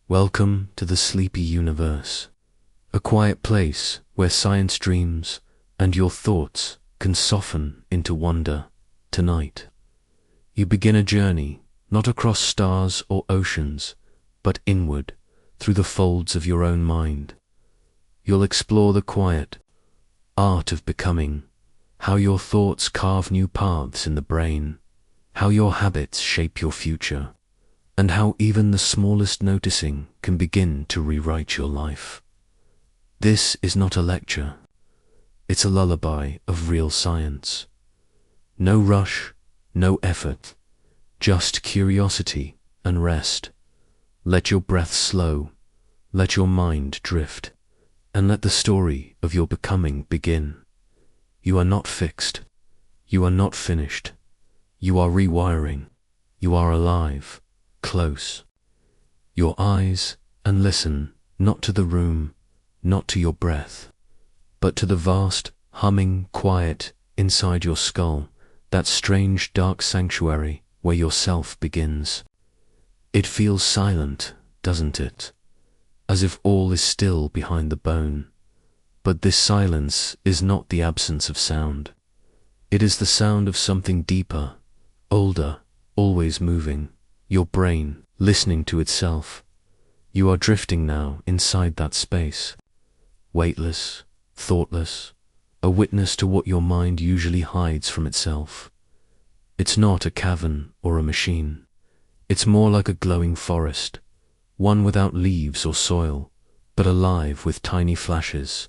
Welcome to the sleepy universe, a quiet place where science dreams and your thoughts can soften into wonder. Tonight, you begin a journey not across stars or oceans, but inward through the folds of your own mind. You'll explore the quiet art of becoming, how your thoughts carve new paths in the brain, how your habits shape your future, and how even the smallest noticing can begin to rewrite your life. This is not a lecture. It's a lullaby of real science. No rush, no effort, just curiosity and rest. Let your breath slow, let your mind drift, and let the story of your becoming begin. You are not fixed. You are not finished. You are rewiring. You are alive, close. Your eyes and listen, not to the room, not to your breath, but to the vast, humming quiet inside your skull, that strange dark sanctuary where your self begins. It feels silent, doesn't it? As if all is still behind the bone. But this silence is not the absence of sound. It is the sound of something deeper, older, always moving, your brain listening to itself. You are drifting now inside that space, weightless, thoughtless, a witness to what your mind usually hides from itself. It's not a cavern or a machine. It's more like a glowing forest, one without leaves or soil, but alive with tiny flashes.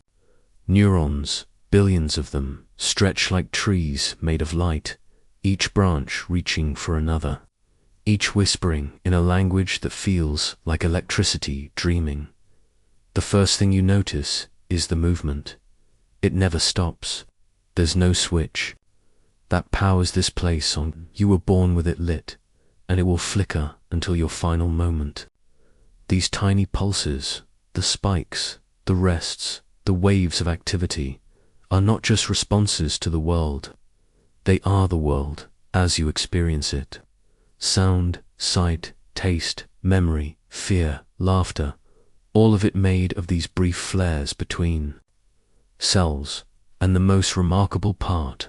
Neurons, billions of them, stretch like trees made of light, each branch reaching for another, each whispering in a language that feels like electricity dreaming. The first thing you notice is the movement. It never stops. There's no switch that powers this place on. You were born with it lit, and it will flicker until your final moment. These tiny pulses, the spikes, the rests, the waves of activity, are not just responses to the world. They are the world as you experience it. Sound, sight, taste, memory, fear, laughter, all of it made of these brief flares between cells. And the most remarkable part,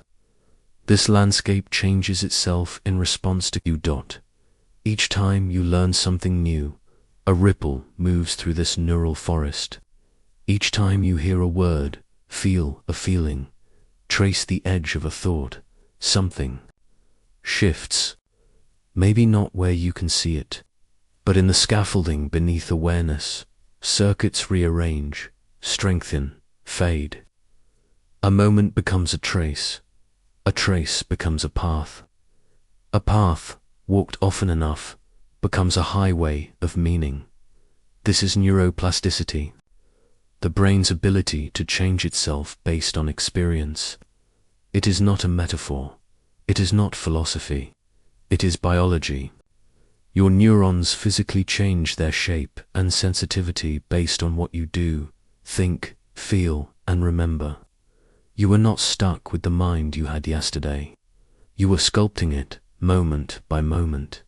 this landscape changes itself in response to you. Each time you learn something new, a ripple moves through this neural forest. Each time you hear a word, feel a feeling, trace the edge of a thought, something shifts. Maybe not where you can see it, but in the scaffolding beneath awareness. Circuits rearrange, strengthen, fade. A moment becomes a trace becomes a path walked often enough, becomes a highway of meaning. This is neuroplasticity, the brain's ability to change itself based on experience. It is not a metaphor, it is not philosophy, it is biology. Your neurons physically change their shape and sensitivity based on what you do, think, feel, and remember. You were not stuck with the mind you had yesterday. You were sculpting it, moment by moment.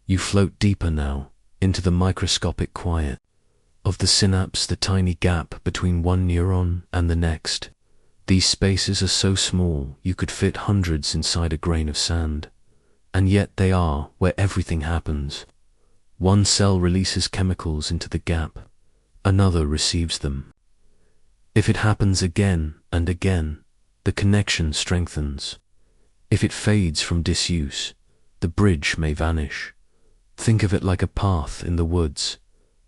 You float deeper now, into the microscopic quiet of the synapse, the tiny gap between one neuron and the next. These spaces are so small you could fit hundreds inside a grain of sand. And yet they are where everything happens. One cell releases chemicals into the gap, another receives them. If it happens again and again, the connection strengthens. If it fades from disuse, the bridge may vanish. Think of it like a path in the woods.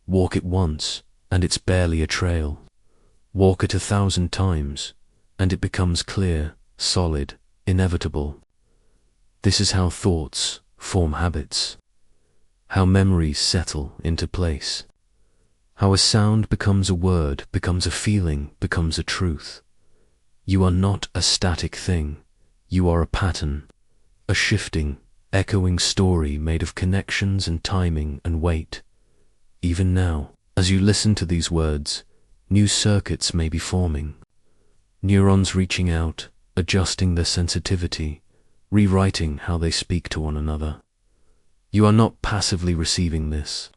Walk it once, and it's barely a trail. Walk it 1,000 times, and it becomes clear, solid, inevitable. This is how thoughts form habits, how memories settle into place, how a sound becomes a word, becomes a feeling, becomes a truth. You are not a static thing. You are a pattern, a shifting, echoing story made of connections and timing and weight. Even now, as you listen to these words, new circuits may be forming. Neurons reaching out, adjusting their sensitivity, rewriting how they speak to one another. You are not passively receiving this.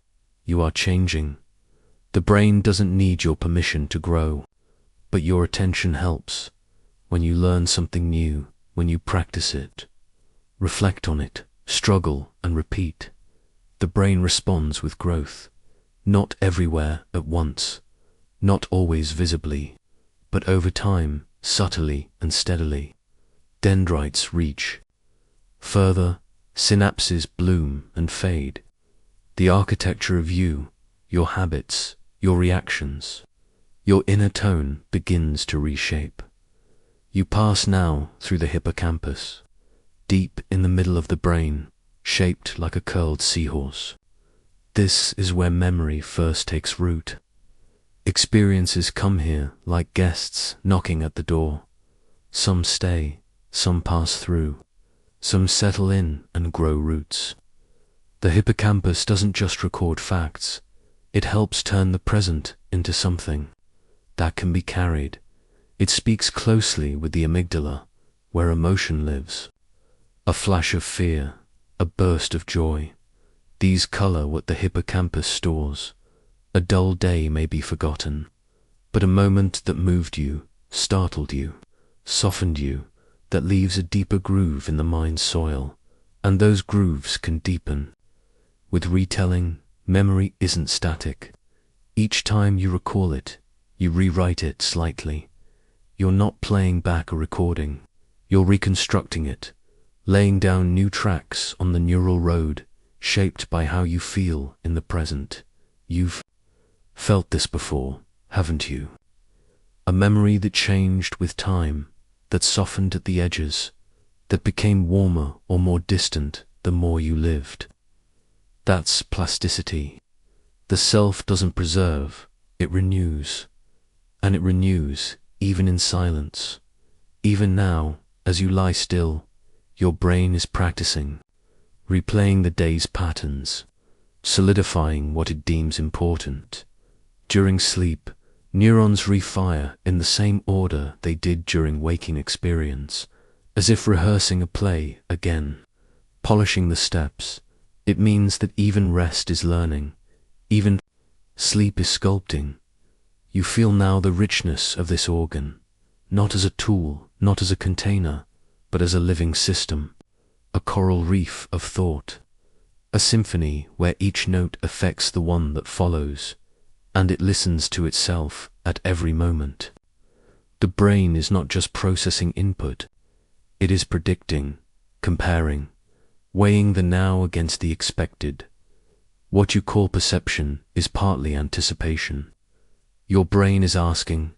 you are changing. The brain doesn't need your permission to grow, but your attention helps. When you learn something new, when you practice it, reflect on it, struggle and repeat, the brain responds with growth. Not everywhere at once, not always visibly, but over time, subtly and steadily. Dendrites reach further, synapses bloom and fade. The architecture of you, your habits, your reactions, your inner tone begins to reshape. You pass now through the hippocampus, deep in the middle of the brain, shaped like a curled seahorse. This is where memory first takes root. Experiences come here like guests knocking at the door. Some stay, some pass through, some settle in and grow roots. The hippocampus doesn't just record facts, it helps turn the present into something that can be carried. It speaks closely with the amygdala, where emotion lives. A flash of fear, a burst of joy. These color what the hippocampus stores. A dull day may be forgotten, but a moment that moved you, startled you, softened you, that leaves a deeper groove in the mind's soil, and those grooves can deepen. With retelling, memory isn't static. Each time you recall it, you rewrite it slightly. You're not playing back a recording, you're reconstructing it, laying down new tracks on the neural road, shaped by how you feel in the present. You've felt this before, haven't you? A memory that changed with time, that softened at the edges, that became warmer or more distant the more you lived. That's plasticity. The self doesn't preserve, it renews. And it renews even in silence. Even now, as you lie still, your brain is practicing, replaying the day's patterns, solidifying what it deems important. During sleep, neurons refire in the same order they did during waking experience, as if rehearsing a play again, polishing the steps. It means that even rest is learning, even sleep is sculpting. You feel now the richness of this organ, not as a tool, not as a container, but as a living system, a coral reef of thought, a symphony where each note affects the one that follows, and it listens to itself at every moment. The brain is not just processing input, it is predicting, comparing, weighing the now against the expected. What you call perception is partly anticipation. Your brain is asking,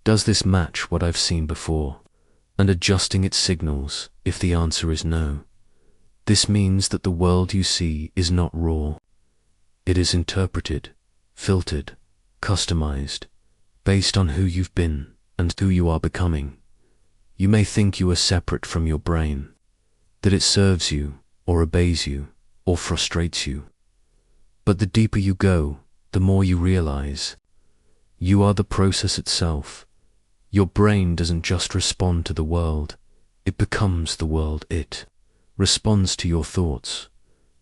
does this match what I've seen before? And adjusting its signals if the answer is no. This means that the world you see is not raw. It is interpreted, filtered, customized, based on who you've been and who you are becoming. You may think you are separate from your brain, that it serves you, or obeys you, or frustrates you. But the deeper you go, the more you realize you are the process itself. Your brain doesn't just respond to the world, it becomes the world. It responds to your thoughts,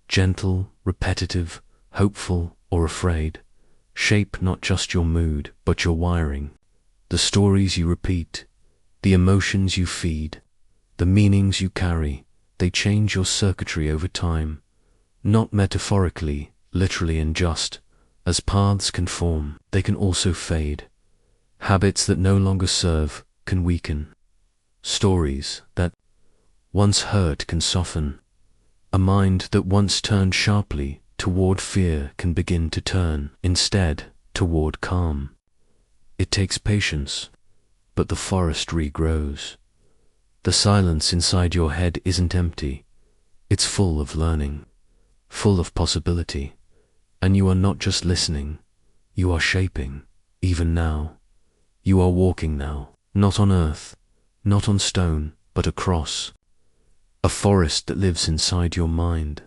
gentle, repetitive, hopeful, or afraid. Shape not just your mood, but your wiring. The stories you repeat, the emotions you feed, the meanings you carry, they change your circuitry over time. Not metaphorically, literally, and just as paths can form, they can also fade. Habits that no longer serve can weaken. Stories that once hurt can soften. A mind that once turned sharply toward fear can begin to turn, instead, toward calm. It takes patience, but the forest regrows. The silence inside your head isn't empty. It's full of learning, full of possibility. And you are not just listening, you are shaping, even now. You are walking now, not on earth, not on stone, but across. A forest that lives inside your mind.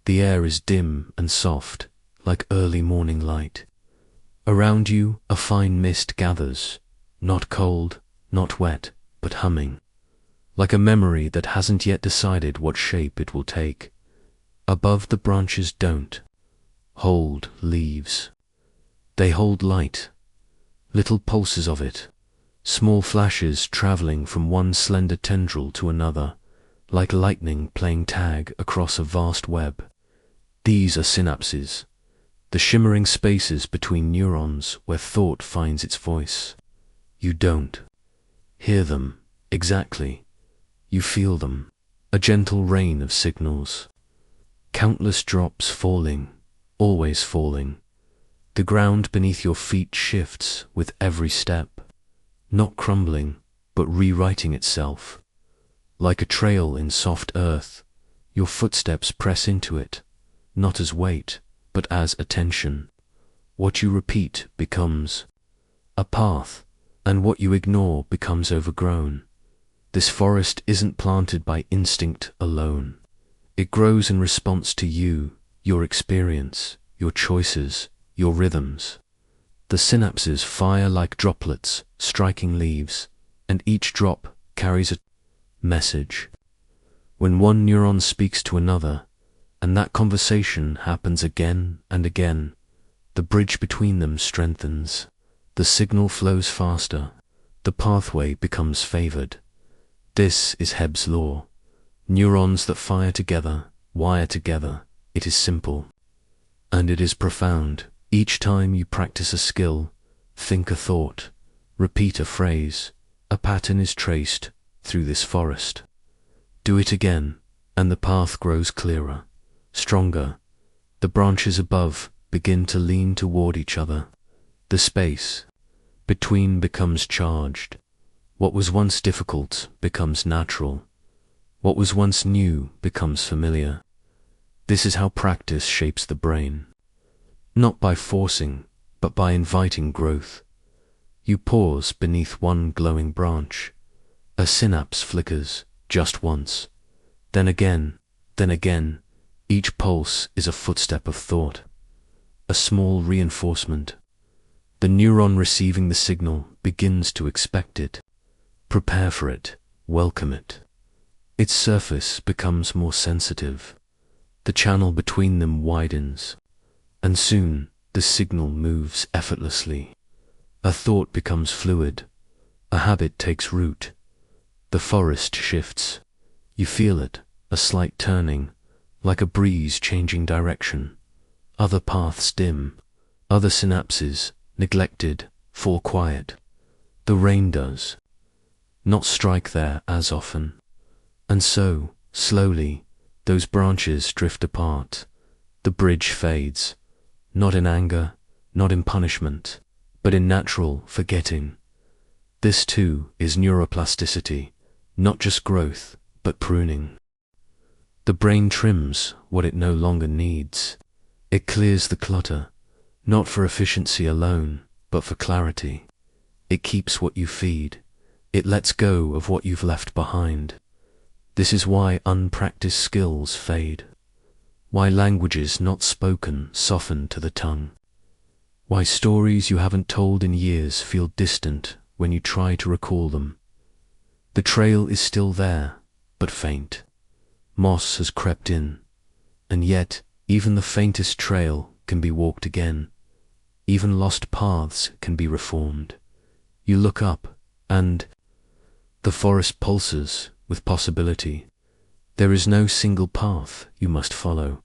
The air is dim and soft, like early morning light. Around you, a fine mist gathers, not cold, not wet, but humming, like a memory that hasn't yet decided what shape it will take. Above, the branches don't hold leaves. They hold light, little pulses of it, small flashes traveling from one slender tendril to another, like lightning playing tag across a vast web. These are synapses, the shimmering spaces between neurons where thought finds its voice. You don't hear them exactly. You feel them, a gentle rain of signals. Countless drops falling, always falling. The ground beneath your feet shifts with every step, not crumbling, but rewriting itself. Like a trail in soft earth, your footsteps press into it, not as weight, but as attention. What you repeat becomes a path, and what you ignore becomes overgrown. This forest isn't planted by instinct alone. It grows in response to you, your experience, your choices, your rhythms. The synapses fire like droplets striking leaves, and each drop carries a message. When one neuron speaks to another, and that conversation happens again and again, the bridge between them strengthens. The signal flows faster. The pathway becomes favored. This is Hebb's law. Neurons that fire together, wire together. It is simple. And it is profound. Each time you practice a skill, think a thought, repeat a phrase, a pattern is traced through this forest. Do it again, and the path grows clearer, stronger. The branches above begin to lean toward each other. The space between becomes charged. What was once difficult becomes natural. What was once new becomes familiar. This is how practice shapes the brain. Not by forcing, but by inviting growth. You pause beneath one glowing branch. A synapse flickers just once. Then again, each pulse is a footstep of thought. A small reinforcement. The neuron receiving the signal begins to expect it. Prepare for it, welcome it. Its surface becomes more sensitive. The channel between them widens, and soon the signal moves effortlessly. A thought becomes fluid. A habit takes root. The forest shifts. You feel it, a slight turning, like a breeze changing direction. Other paths dim. Other synapses, neglected, fall quiet. The rain does not strike there as often. And so, slowly, those branches drift apart. The bridge fades, not in anger, not in punishment, but in natural forgetting. This too is neuroplasticity, not just growth, but pruning. The brain trims what it no longer needs. It clears the clutter, not for efficiency alone, but for clarity. It keeps what you feed. It lets go of what you've left behind. This is why unpracticed skills fade. Why languages not spoken soften to the tongue. Why stories you haven't told in years feel distant when you try to recall them. The trail is still there, but faint. Moss has crept in, and yet even the faintest trail can be walked again. Even lost paths can be reformed. You look up, and the forest pulses with possibility. There is no single path you must follow,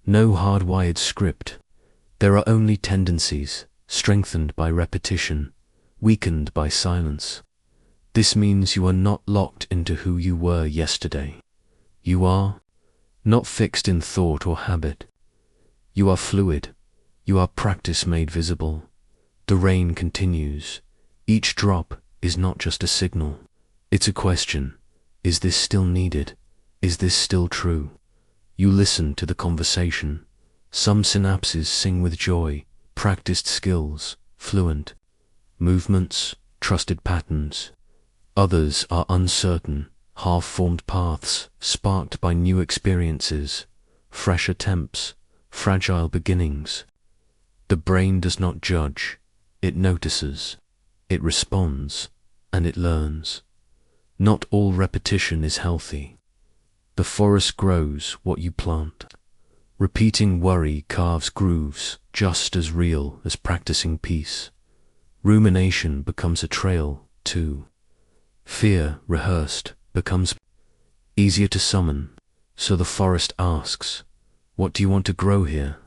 no hardwired script. There are only tendencies, strengthened by repetition, weakened by silence. This means you are not locked into who you were yesterday. You are not fixed in thought or habit. You are fluid. You are practice made visible. The rain continues. Each drop is not just a signal. It's a question. Is this still needed? Is this still true? You listen to the conversation. Some synapses sing with joy, practiced skills, fluent movements, trusted patterns. Others are uncertain, half-formed paths, sparked by new experiences, fresh attempts, fragile beginnings. The brain does not judge. It notices. It responds, and it learns. Not all repetition is healthy. The forest grows what you plant. Repeating worry carves grooves just as real as practicing peace. Rumination becomes a trail, too. Fear, rehearsed, becomes easier to summon. So the forest asks, "What do you want to grow here?"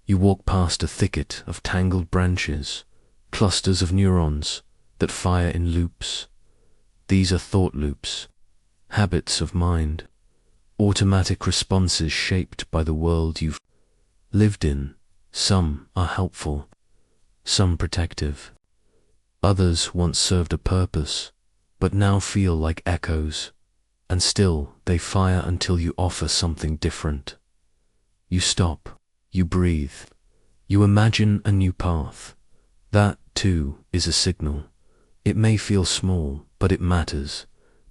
You walk past a thicket of tangled branches, clusters of neurons that fire in loops. These are thought loops, habits of mind, automatic responses shaped by the world you've lived in. Some are helpful, some protective. Others once served a purpose, but now feel like echoes, and still they fire until you offer something different. You stop, you breathe, you imagine a new path. That, too, is a signal. It may feel small, but it matters,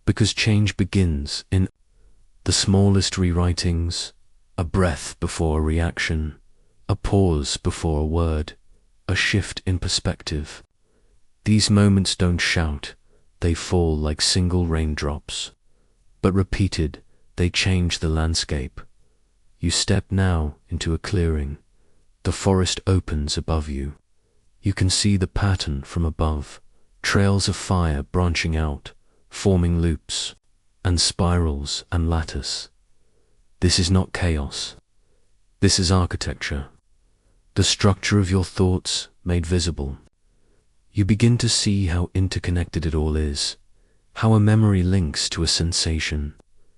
because change begins in the smallest rewritings: a breath before a reaction, a pause before a word, a shift in perspective. These moments don't shout, they fall like single raindrops. But repeated, they change the landscape. You step now into a clearing. The forest opens above you. You can see the pattern from above, trails of fire branching out, forming loops, and spirals and lattice. This is not chaos. This is architecture. The structure of your thoughts made visible. You begin to see how interconnected it all is, how a memory links to a sensation,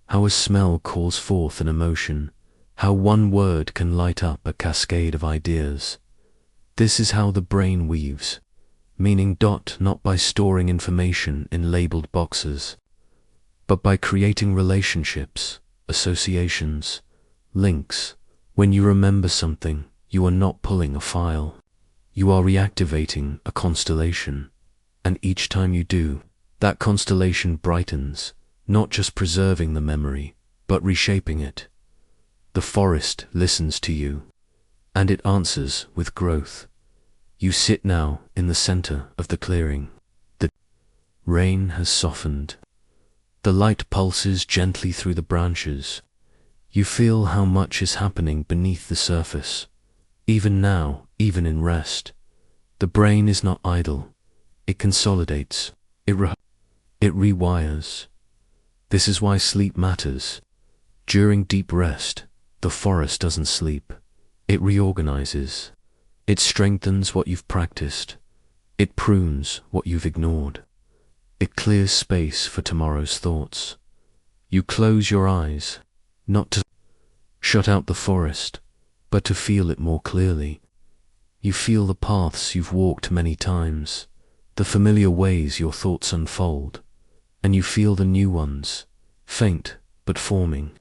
how a smell calls forth an emotion, how one word can light up a cascade of ideas. This is how the brain weaves, meaning not by storing information in labeled boxes, but by creating relationships, associations, links. When you remember something, you are not pulling a file. You are reactivating a constellation, and each time you do, that constellation brightens, not just preserving the memory, but reshaping it. The forest listens to you, and it answers with growth. You sit now in the center of the clearing. The rain has softened. The light pulses gently through the branches. You feel how much is happening beneath the surface. Even now, even in rest, the brain is not idle. It consolidates. It rewires. This is why sleep matters. During deep rest, the forest doesn't sleep. It reorganizes. It strengthens what you've practiced. It prunes what you've ignored. It clears space for tomorrow's thoughts. You close your eyes, not to shut out the forest, but to feel it more clearly. You feel the paths you've walked many times, the familiar ways your thoughts unfold, and you feel the new ones, faint but forming.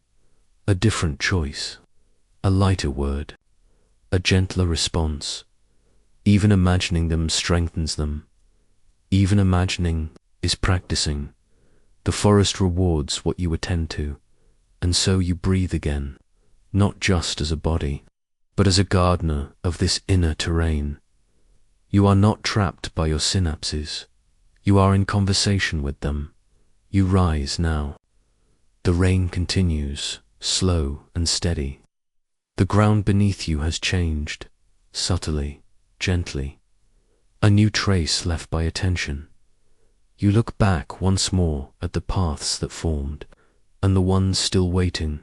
A different choice, a lighter word, a gentler response. Even imagining them strengthens them. Even imagining is practicing. The forest rewards what you attend to, and so you breathe again, not just as a body, but as a gardener of this inner terrain. You are not trapped by your synapses. You are in conversation with them. You rise now. The rain continues, slow and steady. The ground beneath you has changed, subtly, gently. A new trace left by attention. You look back once more at the paths that formed, and the ones still waiting.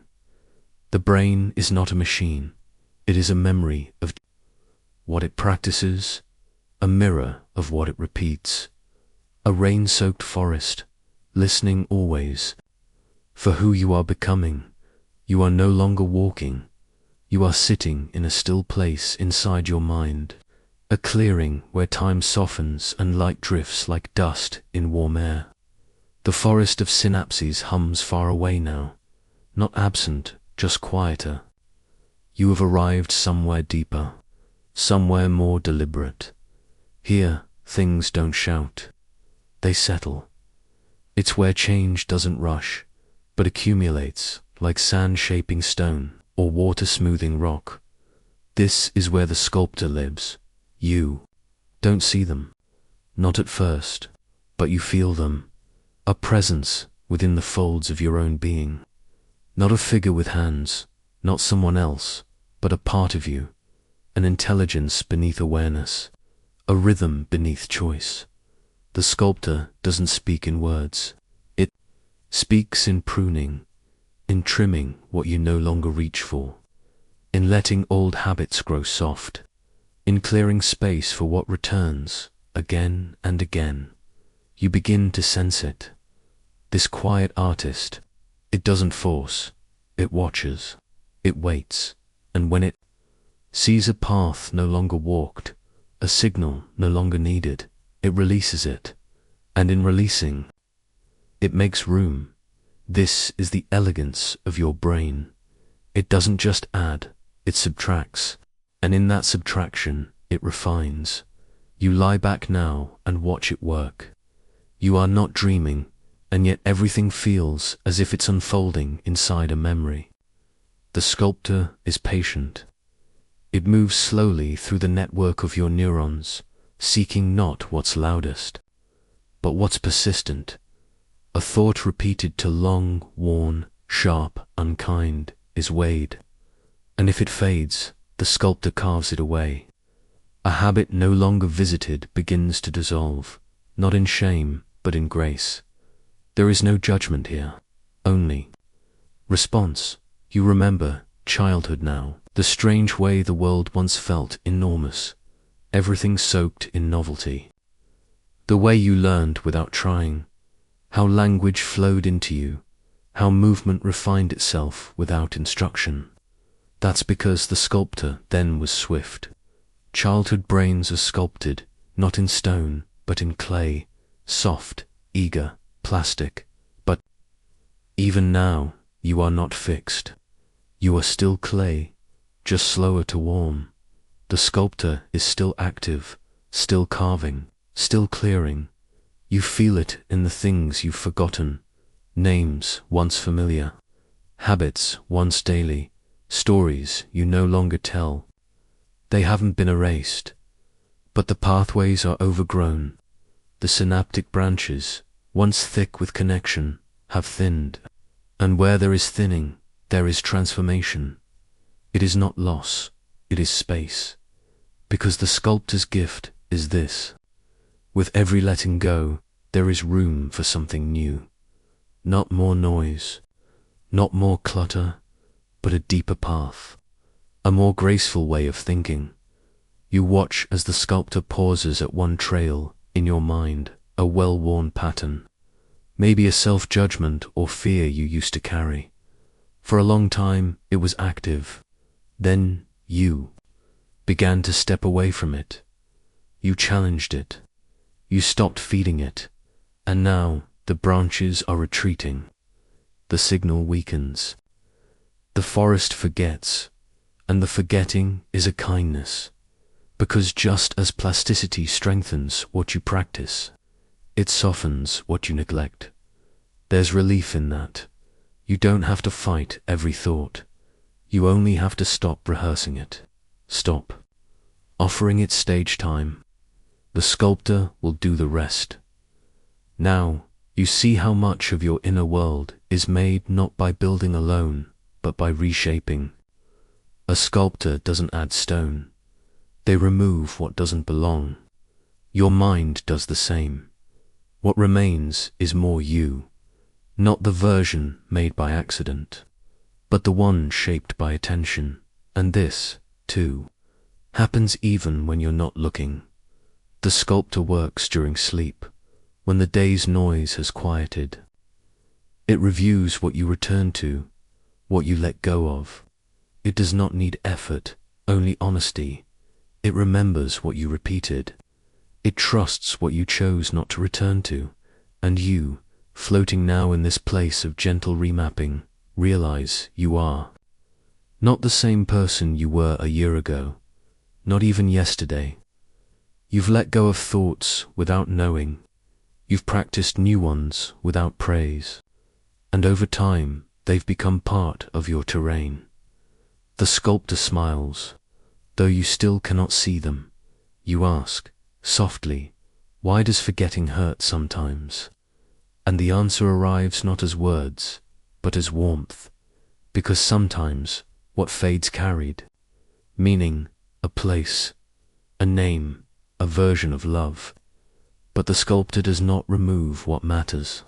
The brain is not a machine. It is a memory of what it practices, a mirror of what it repeats. A rain-soaked forest, listening always. For who you are becoming, you are no longer walking. You are sitting in a still place inside your mind, a clearing where time softens and light drifts like dust in warm air. The forest of synapses hums far away now, not absent, just quieter. You have arrived somewhere deeper, somewhere more deliberate. Here, things don't shout. They settle. It's where change doesn't rush, but accumulates like sand shaping stone or water smoothing rock. This is where the sculptor lives. You don't see them, not at first, but you feel them, a presence within the folds of your own being. Not a figure with hands, not someone else, but a part of you, an intelligence beneath awareness, a rhythm beneath choice. The sculptor doesn't speak in words. It speaks in pruning, in trimming what you no longer reach for, in letting old habits grow soft, in clearing space for what returns again and again. You begin to sense it. This quiet artist, it doesn't force, it watches, it waits, and when it sees a path no longer walked, a signal no longer needed, it releases it, and in releasing, it makes room. This is the elegance of your brain. It doesn't just add, it subtracts, and in that subtraction, it refines. You lie back now and watch it work. You are not dreaming, and yet everything feels as if it's unfolding inside a memory. The sculptor is patient. It moves slowly through the network of your neurons, seeking not what's loudest, but what's persistent. A thought repeated to long, worn, sharp, unkind is weighed, and if it fades, the sculptor carves it away. A habit no longer visited begins to dissolve, not in shame, but in grace. There is no judgment here, only response. You remember childhood now, the strange way the world once felt enormous, everything soaked in novelty. The way you learned without trying, how language flowed into you, how movement refined itself without instruction. That's because the sculptor then was swift. Childhood brains are sculpted, not in stone, but in clay, soft, eager, plastic. But even now, you are not fixed. You are still clay, just slower to warm. The sculptor is still active, still carving, still clearing. You feel it in the things you've forgotten, names once familiar, habits once daily, stories you no longer tell. They haven't been erased, but the pathways are overgrown. The synaptic branches, once thick with connection, have thinned. And where there is thinning, there is transformation. It is not loss, it is space. Because the sculptor's gift is this. With every letting go, there is room for something new. Not more noise, not more clutter, but a deeper path, a more graceful way of thinking. You watch as the sculptor pauses at one trail in your mind, a well-worn pattern, maybe a self-judgment or fear you used to carry. For a long time, it was active. Then you began to step away from it. You challenged it. You stopped feeding it. And now the branches are retreating. The signal weakens. The forest forgets, and the forgetting is a kindness. Because just as plasticity strengthens what you practice, it softens what you neglect. There's relief in that. You don't have to fight every thought. You only have to stop rehearsing it. Stop offering it stage time. The sculptor will do the rest. Now, you see how much of your inner world is made not by building alone, but by reshaping. A sculptor doesn't add stone. They remove what doesn't belong. Your mind does the same. What remains is more you, not the version made by accident, but the one shaped by attention. And this, too, happens even when you're not looking. The sculptor works during sleep, when the day's noise has quieted. It reviews what you return to, what you let go of. It does not need effort, only honesty. It remembers what you repeated. It trusts what you chose not to return to. And you, floating now in this place of gentle remapping, realize you are not the same person you were a year ago, not even yesterday. You've let go of thoughts without knowing. You've practiced new ones without praise. And over time, they've become part of your terrain. The sculptor smiles, though you still cannot see them. You ask, softly, why does forgetting hurt sometimes? And the answer arrives not as words, but as warmth, because sometimes what fades carried meaning, a place, a name, a version of love. But the sculptor does not remove what matters,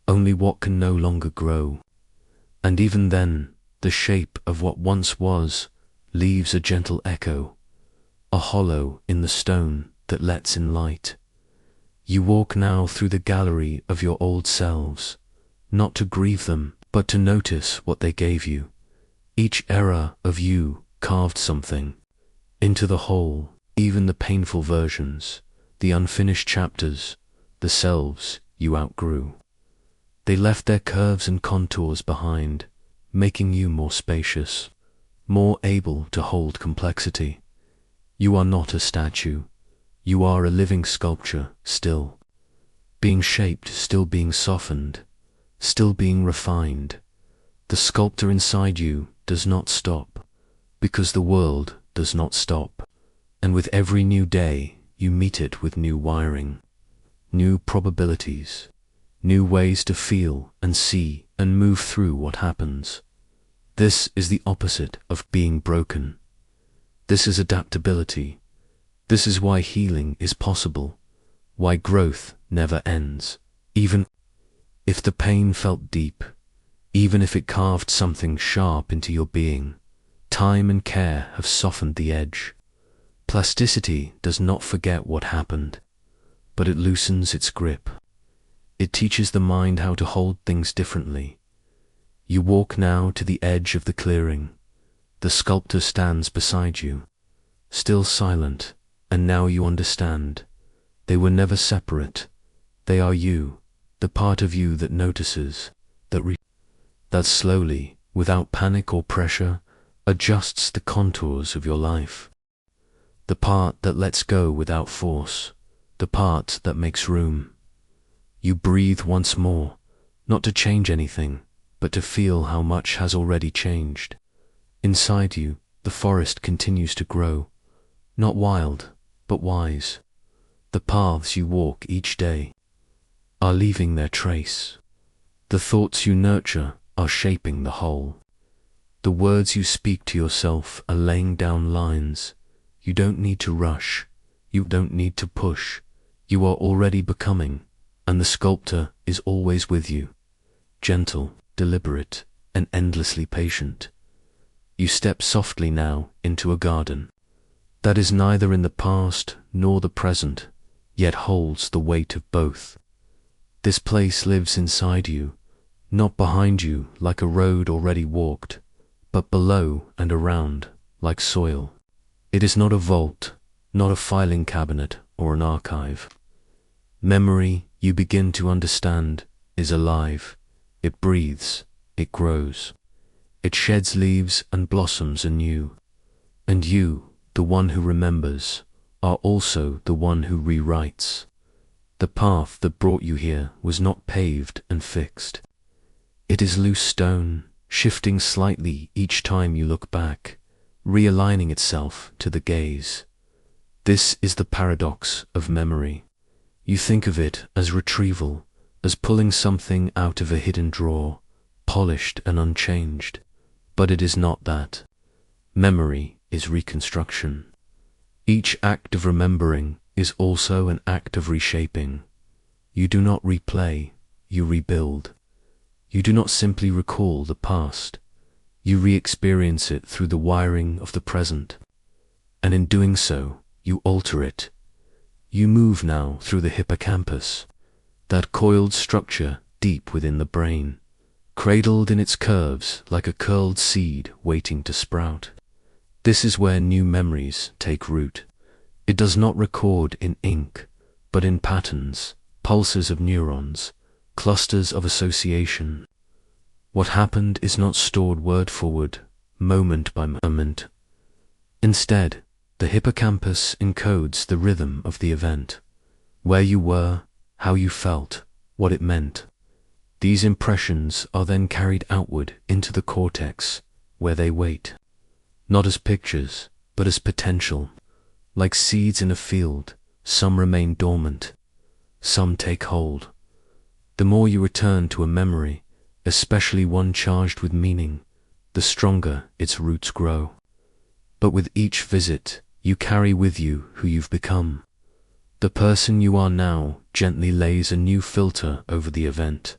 only what can no longer grow. And even then, the shape of what once was leaves a gentle echo, a hollow in the stone that lets in light. You walk now through the gallery of your old selves, not to grieve them, but to notice what they gave you. Each era of you carved something into the whole, even the painful versions, the unfinished chapters, the selves you outgrew. They left their curves and contours behind, making you more spacious, more able to hold complexity. You are not a statue. You are a living sculpture still, being shaped, still being softened, still being refined. The sculptor inside you does not stop, because the world does not stop. And with every new day, you meet it with new wiring, new probabilities, new ways to feel and see and move through what happens. This is the opposite of being broken. This is adaptability. This is why healing is possible, why growth never ends. Even if the pain felt deep, even if it carved something sharp into your being, time and care have softened the edge. Plasticity does not forget what happened, but it loosens its grip. It teaches the mind how to hold things differently. You walk now to the edge of the clearing. The sculptor stands beside you, still silent, and now you understand. They were never separate. They are you, the part of you that notices, that slowly, without panic or pressure, adjusts the contours of your life. The part that lets go without force, the part that makes room. You breathe once more, not to change anything, but to feel how much has already changed. Inside you, the forest continues to grow, not wild, but wise. The paths you walk each day are leaving their trace. The thoughts you nurture are shaping the whole. The words you speak to yourself are laying down lines. You don't need to rush. You don't need to push. You are already becoming, and the sculptor is always with you, gentle, deliberate, and endlessly patient. You step softly now into a garden that is neither in the past nor the present, yet holds the weight of both. This place lives inside you, not behind you like a road already walked, but below and around like soil. It is not a vault, not a filing cabinet or an archive. Memory, you begin to understand, is alive. It breathes, it grows. It sheds leaves and blossoms anew. And you, the one who remembers, are also the one who rewrites. The path that brought you here was not paved and fixed. It is loose stone, shifting slightly each time you look back, realigning itself to the gaze. This is the paradox of memory. You think of it as retrieval, as pulling something out of a hidden drawer, polished and unchanged. But it is not that. Memory is reconstruction. Each act of remembering is also an act of reshaping. You do not replay, you rebuild. You do not simply recall the past. You re-experience it through the wiring of the present. And in doing so, you alter it. You move now through the hippocampus, that coiled structure deep within the brain, cradled in its curves like a curled seed waiting to sprout. This is where new memories take root. It does not record in ink, but in patterns, pulses of neurons, clusters of association. What happened is not stored word for word, moment by moment. Instead, the hippocampus encodes the rhythm of the event, where you were, how you felt, what it meant. These impressions are then carried outward into the cortex, where they wait, not as pictures, but as potential. Like seeds in a field, some remain dormant, some take hold. The more you return to a memory, especially one charged with meaning, the stronger its roots grow. But with each visit, you carry with you who you've become. The person you are now gently lays a new filter over the event,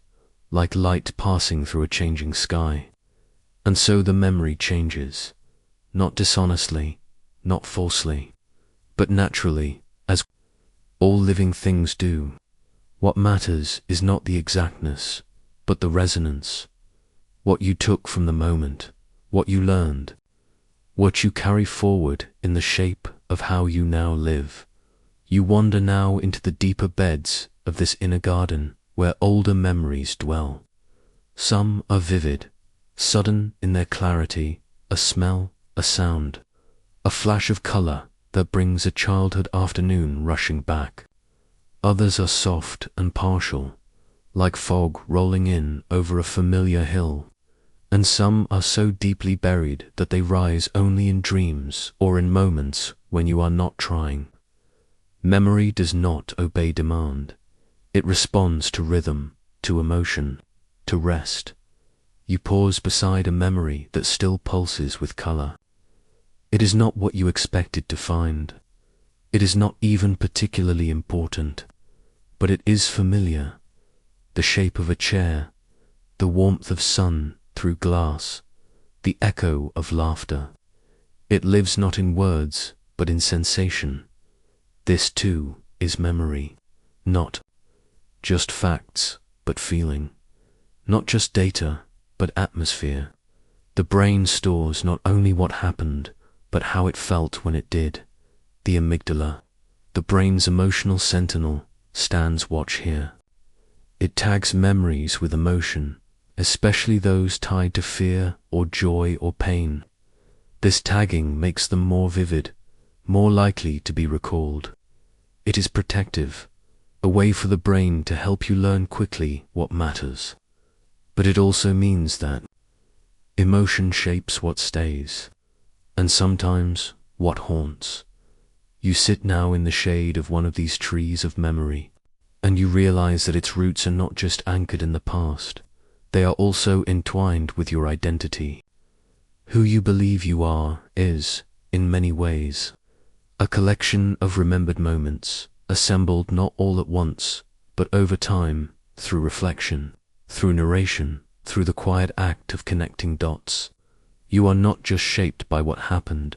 like light passing through a changing sky. And so the memory changes, not dishonestly, not falsely, but naturally, as all living things do. What matters is not the exactness, but the resonance. What you took from the moment, what you learned, what you carry forward in the shape of how you now live. You wander now into the deeper beds of this inner garden where older memories dwell. Some are vivid, sudden in their clarity, a smell, a sound, a flash of color that brings a childhood afternoon rushing back. Others are soft and partial, like fog rolling in over a familiar hill. And some are so deeply buried that they rise only in dreams or in moments when you are not trying. Memory does not obey demand. It responds to rhythm, to emotion, to rest. You pause beside a memory that still pulses with color. It is not what you expected to find. It is not even particularly important, but it is familiar. The shape of a chair, the warmth of sun through glass, the echo of laughter. It lives not in words, but in sensation. This too is memory, not just facts, but feeling, not just data, but atmosphere. The brain stores not only what happened, but how it felt when it did. The amygdala, the brain's emotional sentinel, stands watch here. It tags memories with emotion, especially those tied to fear or joy or pain. This tagging makes them more vivid, more likely to be recalled. It is protective, a way for the brain to help you learn quickly what matters. But it also means that emotion shapes what stays, and sometimes what haunts. You sit now in the shade of one of these trees of memory, and you realize that its roots are not just anchored in the past, they are also entwined with your identity. Who you believe you are is, in many ways, a collection of remembered moments, assembled not all at once, but over time, through reflection, through narration, through the quiet act of connecting dots. You are not just shaped by what happened,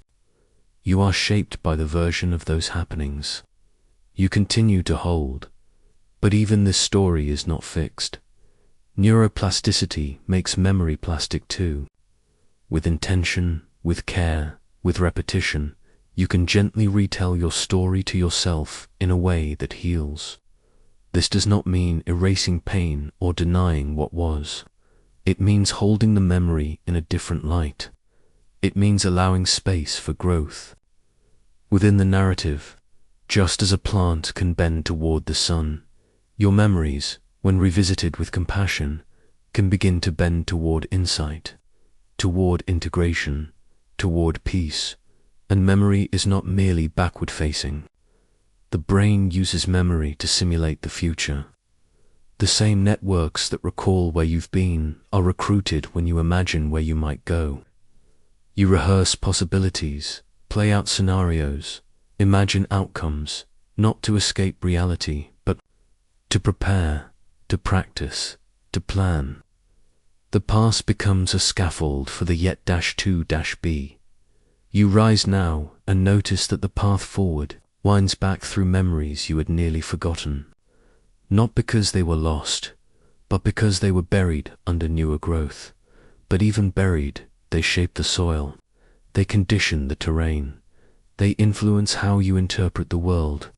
you are shaped by the version of those happenings you continue to hold. But even this story is not fixed. Neuroplasticity makes memory plastic too. With intention, with care, with repetition, you can gently retell your story to yourself in a way that heals. This does not mean erasing pain or denying what was. It means holding the memory in a different light. It means allowing space for growth. Within the narrative, just as a plant can bend toward the sun, your memories, when revisited with compassion, can begin to bend toward insight, toward integration, toward peace. And memory is not merely backward-facing. The brain uses memory to simulate the future. The same networks that recall where you've been are recruited when you imagine where you might go. You rehearse possibilities, play out scenarios, imagine outcomes, not to escape reality, but to prepare, to practice, to plan. The past becomes a scaffold for the yet-to-be. You rise now and notice that the path forward winds back through memories you had nearly forgotten. Not because they were lost, but because they were buried under newer growth. But even buried, they shape the soil. They condition the terrain. They influence how you interpret the world.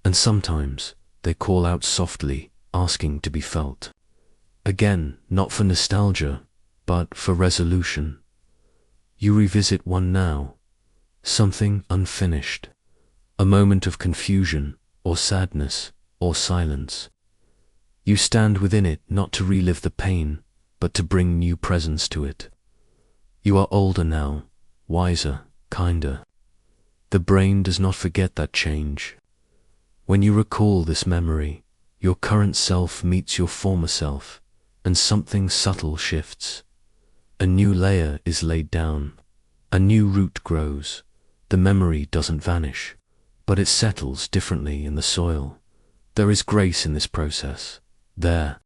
And sometimes they call out softly, asking to be felt. Again, not for nostalgia, but for resolution. You revisit one now, something unfinished, a moment of confusion or sadness or silence. You stand within it not to relive the pain, but to bring new presence to it. You are older now, wiser, kinder. The brain does not forget that change. When you recall this memory, your current self meets your former self, and something subtle shifts. A new layer is laid down. A new root grows. The memory doesn't vanish, but it settles differently in the soil. There is grace in this process. There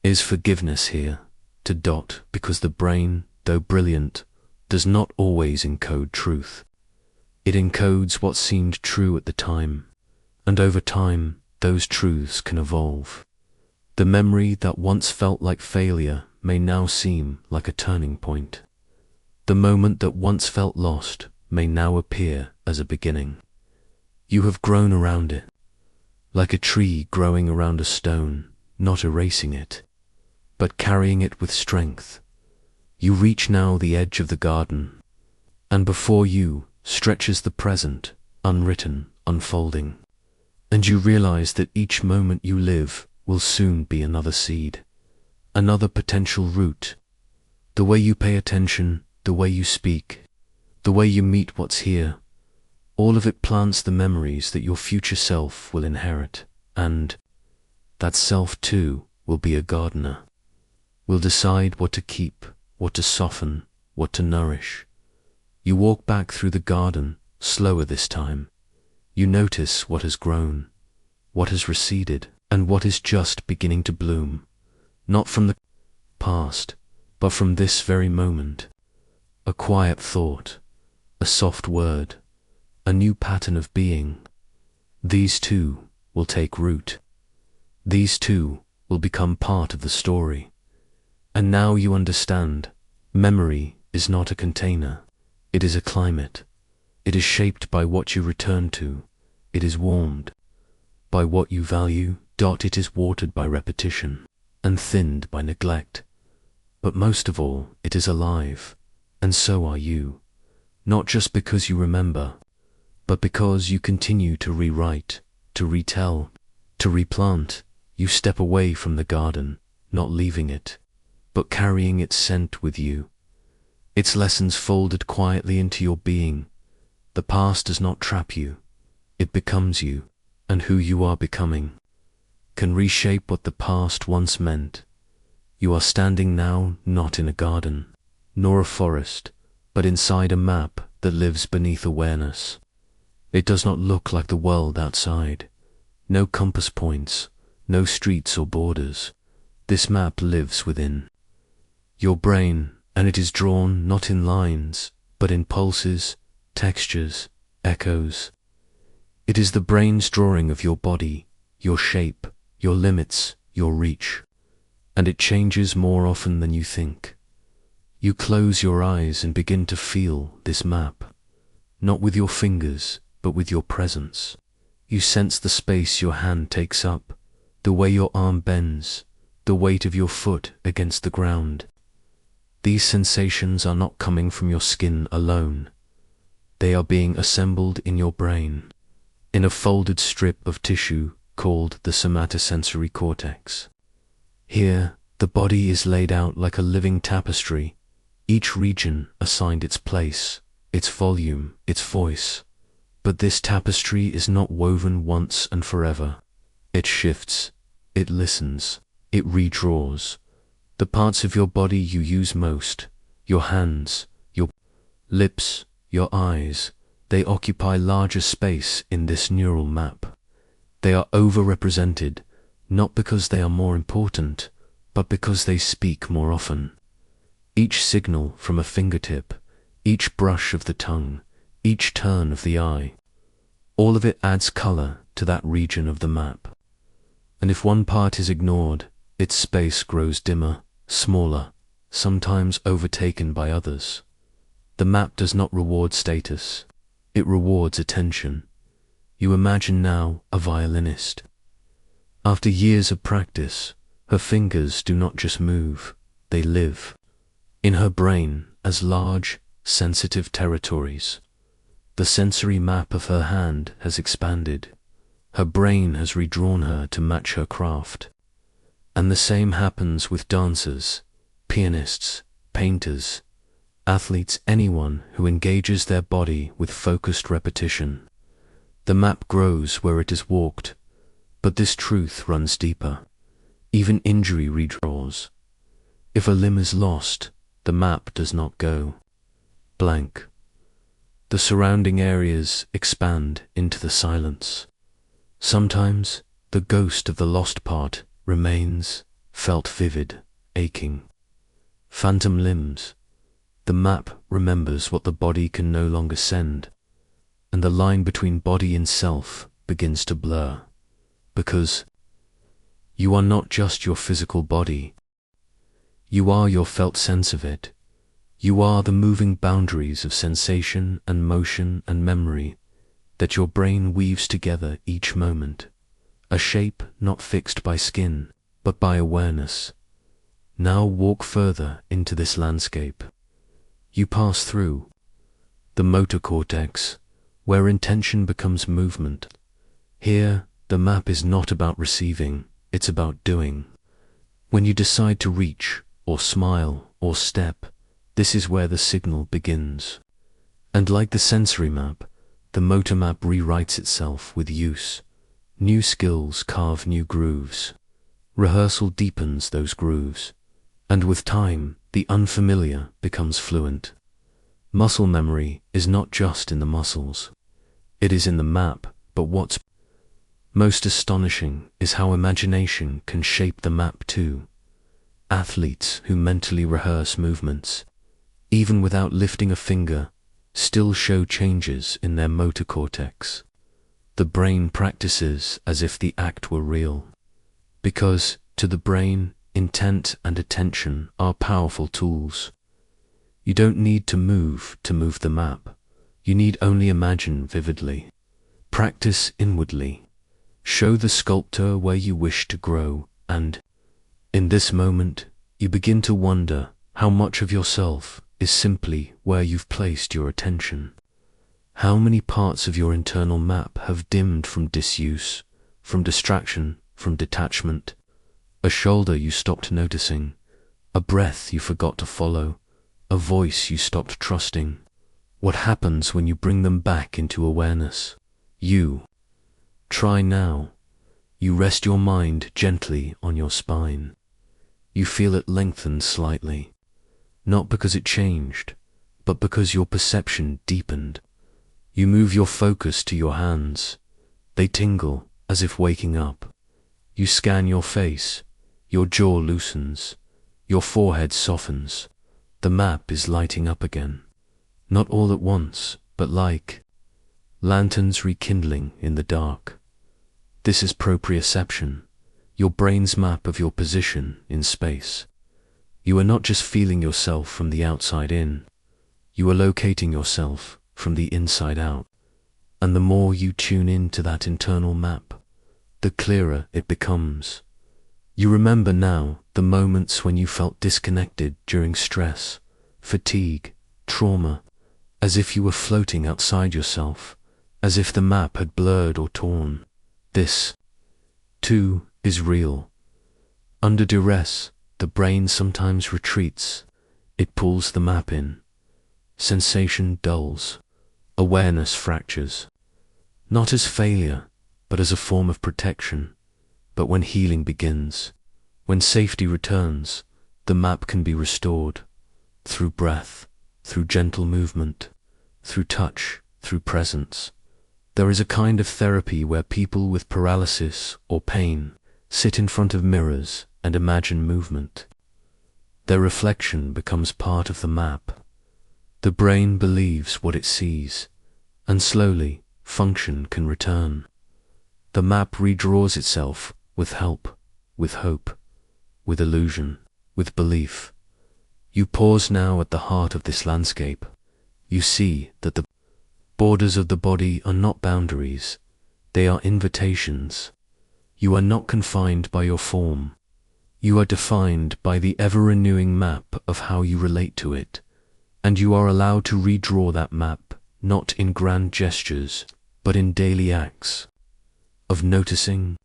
is forgiveness here to dot, because the brain, though brilliant, does not always encode truth. It encodes what seemed true at the time, and over time, those truths can evolve. The memory that once felt like failure may now seem like a turning point. The moment that once felt lost may now appear as a beginning. You have grown around it, like a tree growing around a stone, not erasing it, but carrying it with strength. You reach now the edge of the garden, and before you stretches the present, unwritten, unfolding. And you realize that each moment you live will soon be another seed, another potential root. The way you pay attention, the way you speak, the way you meet what's here, all of it plants the memories that your future self will inherit, and that self too will be a gardener, will decide what to keep, what to soften, what to nourish. You walk back through the garden, slower this time. You notice what has grown, what has receded, and what is just beginning to bloom, not from the past, but from this very moment. A quiet thought, a soft word, a new pattern of being. These too will take root. These too will become part of the story. And now you understand, memory is not a container. It is a climate. It is shaped by what you return to. It is warmed by what you value. It is watered by repetition and thinned by neglect. But most of all, it is alive, and so are you. Not just because you remember, but because you continue to rewrite, to retell, to replant. You step away from the garden, not leaving it, but carrying its scent with you. Its lessons folded quietly into your being. The past does not trap you. It becomes you, and who you are becoming can reshape what the past once meant. You are standing now not in a garden, nor a forest, but inside a map that lives beneath awareness. It does not look like the world outside. No compass points, no streets or borders. This map lives within your brain, and it is drawn not in lines, but in pulses, textures, echoes. It is the brain's drawing of your body, your shape, your limits, your reach, and it changes more often than you think. You close your eyes and begin to feel this map, not with your fingers, but with your presence. You sense the space your hand takes up, the way your arm bends, the weight of your foot against the ground. These sensations are not coming from your skin alone. They are being assembled in your brain, in a folded strip of tissue called the somatosensory cortex. Here, the body is laid out like a living tapestry, each region assigned its place, its volume, its voice. But this tapestry is not woven once and forever. It shifts, it listens, it redraws. The parts of your body you use most, your hands, your lips, your eyes, they occupy larger space in this neural map. They are overrepresented, not because they are more important, but because they speak more often. Each signal from a fingertip, each brush of the tongue, each turn of the eye, all of it adds color to that region of the map. And if one part is ignored, its space grows dimmer, smaller, sometimes overtaken by others. The map does not reward status, it rewards attention. You imagine now a violinist. After years of practice, her fingers do not just move, they live in her brain as large, sensitive territories. The sensory map of her hand has expanded. Her brain has redrawn her to match her craft. And the same happens with dancers, pianists, painters, athletes, anyone who engages their body with focused repetition. The map grows where it is walked, but this truth runs deeper. Even injury redraws. If a limb is lost, the map does not go blank. The surrounding areas expand into the silence. Sometimes the ghost of the lost part remains, felt vivid, aching. Phantom limbs. The map remembers what the body can no longer send, and the line between body and self begins to blur. Because you are not just your physical body. You are your felt sense of it. You are the moving boundaries of sensation and motion and memory that your brain weaves together each moment. A shape not fixed by skin, but by awareness. Now walk further into this landscape. You pass through the motor cortex, where intention becomes movement. Here, the map is not about receiving, it's about doing. When you decide to reach, or smile, or step, this is where the signal begins. And like the sensory map, the motor map rewrites itself with use. New skills carve new grooves. Rehearsal deepens those grooves. And with time, the unfamiliar becomes fluent. Muscle memory is not just in the muscles. It is in the map, but what's most astonishing is how imagination can shape the map too. Athletes who mentally rehearse movements, even without lifting a finger, still show changes in their motor cortex. The brain practices as if the act were real. Because, to the brain, intent and attention are powerful tools. You don't need to move the map. You need only imagine vividly. Practice inwardly. Show the sculptor where you wish to grow, and in this moment, you begin to wonder how much of yourself is simply where you've placed your attention. How many parts of your internal map have dimmed from disuse, from distraction, from detachment? A shoulder you stopped noticing, a breath you forgot to follow, a voice you stopped trusting. What happens when you bring them back into awareness? You try now. You rest your mind gently on your spine. You feel it lengthen slightly, not because it changed, but because your perception deepened. You move your focus to your hands. They tingle as if waking up. You scan your face. Your jaw loosens. Your forehead softens. The map is lighting up again. Not all at once, but like lanterns rekindling in the dark. This is proprioception, your brain's map of your position in space. You are not just feeling yourself from the outside in. You are locating yourself from the inside out. And the more you tune into that internal map, the clearer it becomes. You remember now the moments when you felt disconnected during stress, fatigue, trauma, as if you were floating outside yourself, as if the map had blurred or torn. This, too, is real. Under duress, the brain sometimes retreats. It pulls the map in. Sensation dulls. Awareness fractures. Not as failure, but as a form of protection. But when healing begins, when safety returns, the map can be restored. Through breath, through gentle movement, through touch, through presence. There is a kind of therapy where people with paralysis or pain sit in front of mirrors and imagine movement. Their reflection becomes part of the map. The brain believes what it sees, and slowly function can return. The map redraws itself with help, with hope, with illusion, with belief. You pause now at the heart of this landscape. You see that the borders of the body are not boundaries, they are invitations. You are not confined by your form. You are defined by the ever-renewing map of how you relate to it, and you are allowed to redraw that map, not in grand gestures, but in daily acts of noticing,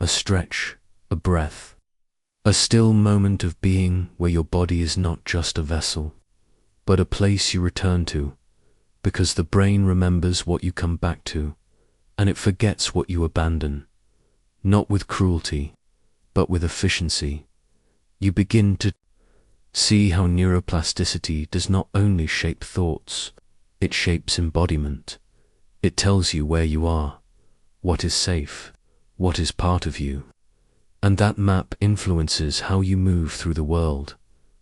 a stretch, a breath, a still moment of being where your body is not just a vessel, but a place you return to, because the brain remembers what you come back to, and it forgets what you abandon, not with cruelty, but with efficiency. You begin to see how neuroplasticity does not only shape thoughts, It shapes embodiment. It tells you where you are, what is safe, what is part of you. And that map influences how you move through the world,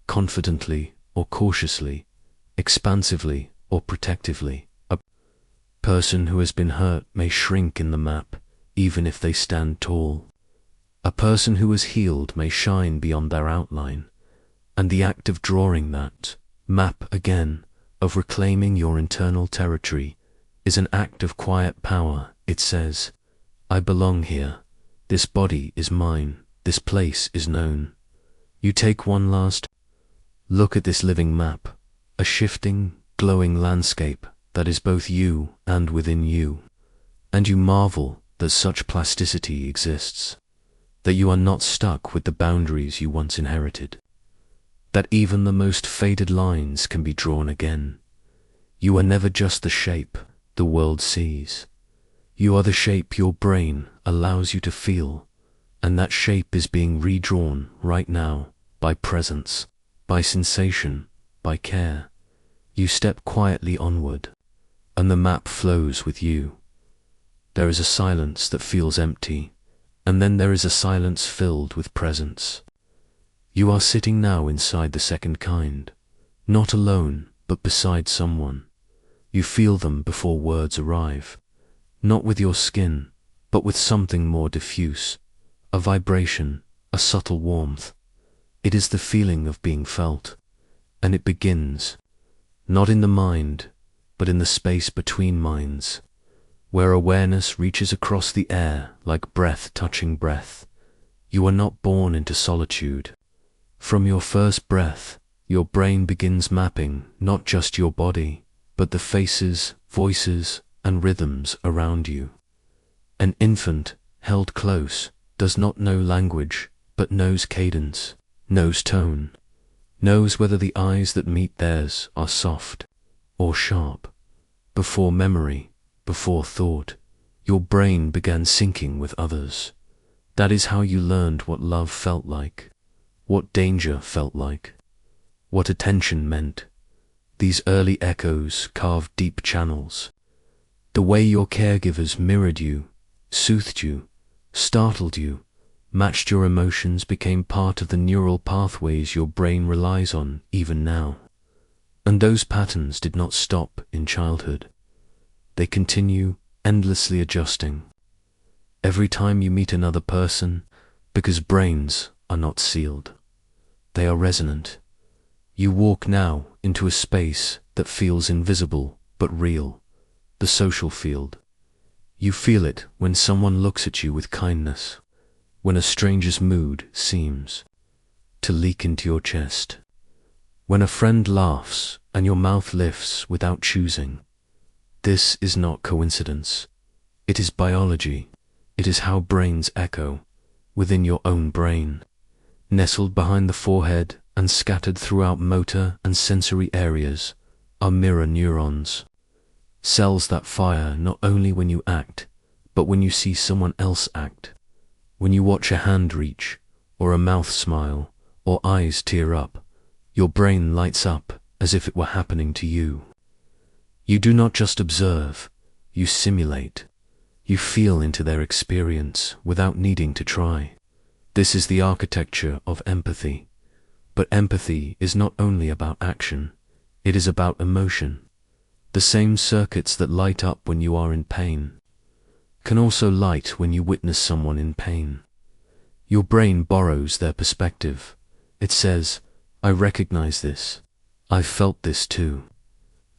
confidently or cautiously, expansively or protectively. A person who has been hurt may shrink in the map, even if they stand tall. A person who has healed may shine beyond their outline, and the act of drawing that map again, of reclaiming your internal territory, is an act of quiet power. It says, I belong here, this body is mine, this place is known. You take one last look at this living map, a shifting, glowing landscape that is both you and within you, and you marvel that such plasticity exists, that you are not stuck with the boundaries you once inherited, that even the most faded lines can be drawn again. You are never just the shape the world sees. You are the shape your brain allows you to feel, and that shape is being redrawn right now by presence, by sensation, by care. You step quietly onward, and the map flows with you. There is a silence that feels empty, and then there is a silence filled with presence. You are sitting now inside the second kind, not alone, but beside someone. You feel them before words arrive, not with your skin, but with something more diffuse, a vibration, a subtle warmth. It is the feeling of being felt, and it begins, not in the mind, but in the space between minds, where awareness reaches across the air like breath touching breath. You are not born into solitude. From your first breath, your brain begins mapping not just your body, but the faces, voices, and rhythms around you. An infant, held close, does not know language, but knows cadence, knows tone, knows whether the eyes that meet theirs are soft or sharp. Before memory, before thought, your brain began syncing with others. That is how you learned what love felt like, what danger felt like, what attention meant. These early echoes carved deep channels. The way your caregivers mirrored you, soothed you, startled you, matched your emotions became part of the neural pathways your brain relies on even now. And those patterns did not stop in childhood. They continue endlessly adjusting. Every time you meet another person, because brains are not sealed, they are resonant. You walk now into a space that feels invisible but real, the social field. You feel it when someone looks at you with kindness, when a stranger's mood seems to leak into your chest, when a friend laughs and your mouth lifts without choosing. This is not coincidence. It is biology. It is how brains echo within your own brain, nestled behind the forehead and scattered throughout motor and sensory areas are mirror neurons, cells that fire not only when you act, but when you see someone else act. When you watch a hand reach, or a mouth smile, or eyes tear up, your brain lights up as if it were happening to you. You do not just observe, you simulate. You feel into their experience without needing to try. This is the architecture of empathy. But empathy is not only about action, it is about emotion. The same circuits that light up when you are in pain can also light when you witness someone in pain. Your brain borrows their perspective. It says, I recognize this. I've felt this too.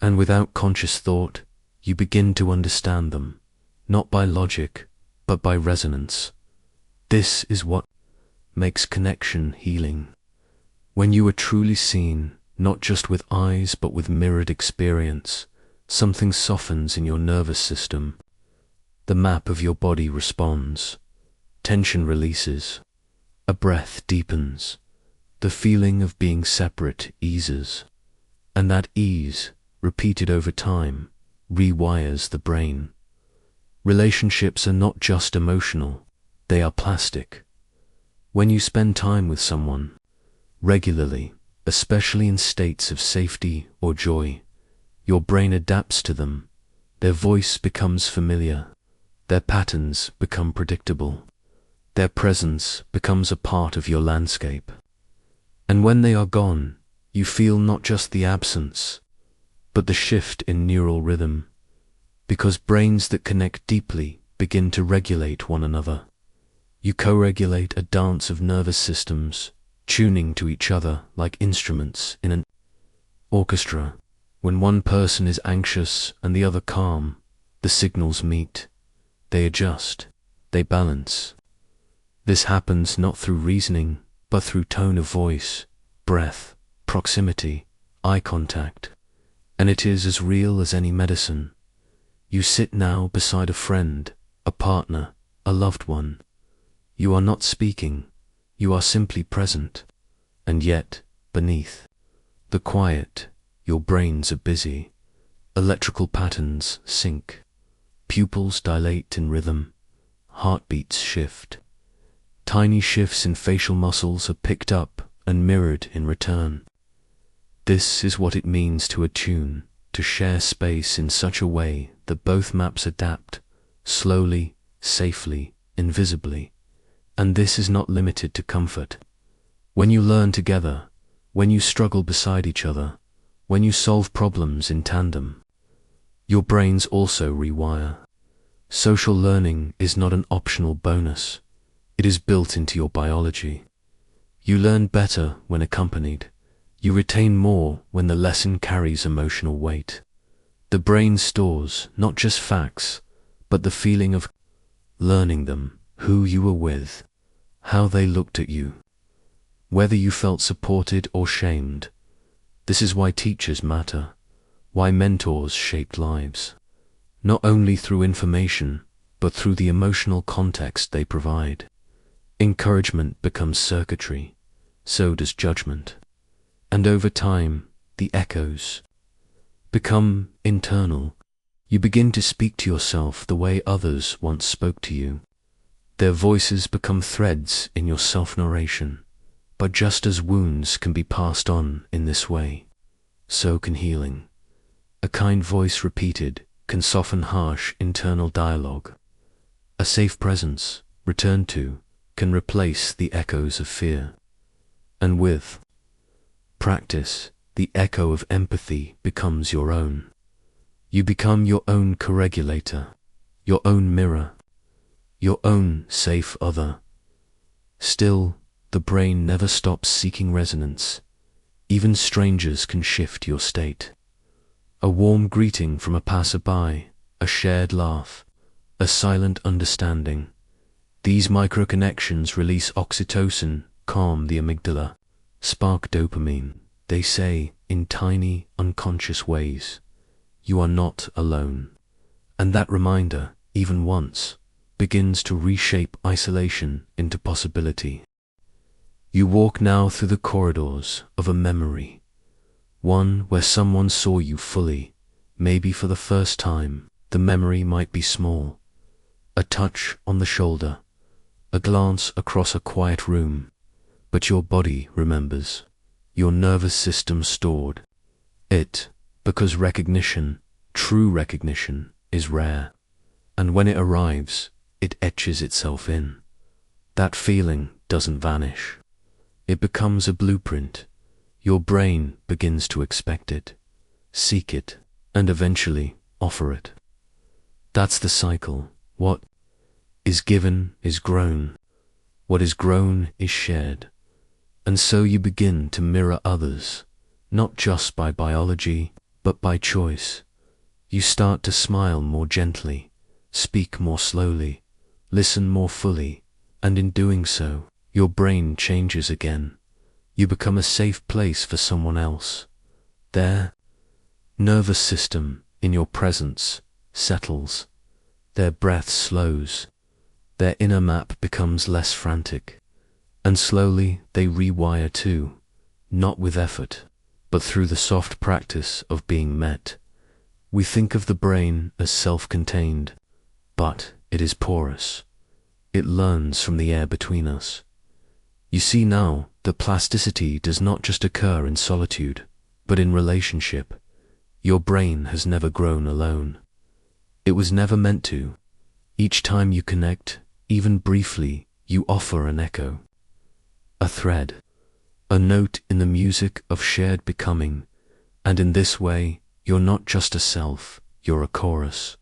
And without conscious thought, you begin to understand them, not by logic, but by resonance. This is what makes connection healing. When you are truly seen, not just with eyes but with mirrored experience, something softens in your nervous system. The map of your body responds. Tension releases. A breath deepens. The feeling of being separate eases. And that ease, repeated over time, rewires the brain. Relationships are not just emotional, they are plastic. When you spend time with someone, regularly, especially in states of safety or joy, Your brain adapts to them. Their voice becomes familiar. Their patterns become predictable. Their presence becomes a part of your landscape. And when they are gone, you feel not just the absence, but the shift in neural rhythm, because brains that connect deeply begin to regulate one another. You co-regulate a dance of nervous systems, tuning to each other like instruments in an orchestra. When one person is anxious and the other calm, the signals meet. They adjust. They balance. This happens not through reasoning, but through tone of voice, breath, proximity, eye contact. And it is as real as any medicine. You sit now beside a friend, a partner, a loved one. You are not speaking. You are simply present. And yet, beneath the quiet, your brains are busy. Electrical patterns sync. Pupils dilate in rhythm. Heartbeats shift. Tiny shifts in facial muscles are picked up and mirrored in return. This is what it means to attune, to share space in such a way that both maps adapt, slowly, safely, invisibly. And this is not limited to comfort. When you learn together, when you struggle beside each other, when you solve problems in tandem, your brains also rewire. Social learning is not an optional bonus. It is built into your biology. You learn better when accompanied. You retain more when the lesson carries emotional weight. The brain stores not just facts, but the feeling of learning them, who you were with, how they looked at you, whether you felt supported or shamed. This is why teachers matter, why mentors shaped lives, not only through information, but through the emotional context they provide. Encouragement becomes circuitry, so does judgment. And over time, the echoes become internal. You begin to speak to yourself the way others once spoke to you. Their voices become threads in your self-narration. But just as wounds can be passed on in this way, so can healing. A kind voice repeated can soften harsh internal dialogue. A safe presence, returned to, can replace the echoes of fear. And with practice, the echo of empathy becomes your own. You become your own co-regulator, your own mirror, your own safe other. Still, the brain never stops seeking resonance. Even strangers can shift your state. A warm greeting from a passerby, a shared laugh, a silent understanding. These micro-connections release oxytocin, calm the amygdala, spark dopamine. They say, in tiny, unconscious ways, you are not alone. And that reminder, even once, begins to reshape isolation into possibility. You walk now through the corridors of a memory, one where someone saw you fully, maybe for the first time. The memory might be small, a touch on the shoulder, a glance across a quiet room, but your body remembers, your nervous system stored it, because recognition, true recognition, is rare, and when it arrives, it etches itself in. That feeling doesn't vanish. It becomes a blueprint. Your brain begins to expect it, seek it, and eventually offer it. That's the cycle. What is given is grown. What is grown is shared. And so you begin to mirror others, not just by biology, but by choice. You start to smile more gently, speak more slowly, listen more fully, and in doing so, your brain changes again. You become a safe place for someone else. Their nervous system, in your presence, settles. Their breath slows. Their inner map becomes less frantic. And slowly they rewire too, not with effort, but through the soft practice of being met. We think of the brain as self-contained, but it is porous. It learns from the air between us. You see now that plasticity does not just occur in solitude, but in relationship. Your brain has never grown alone. It was never meant to. Each time you connect, even briefly, you offer an echo, a thread, a note in the music of shared becoming, and in this way, you're not just a self, you're a chorus,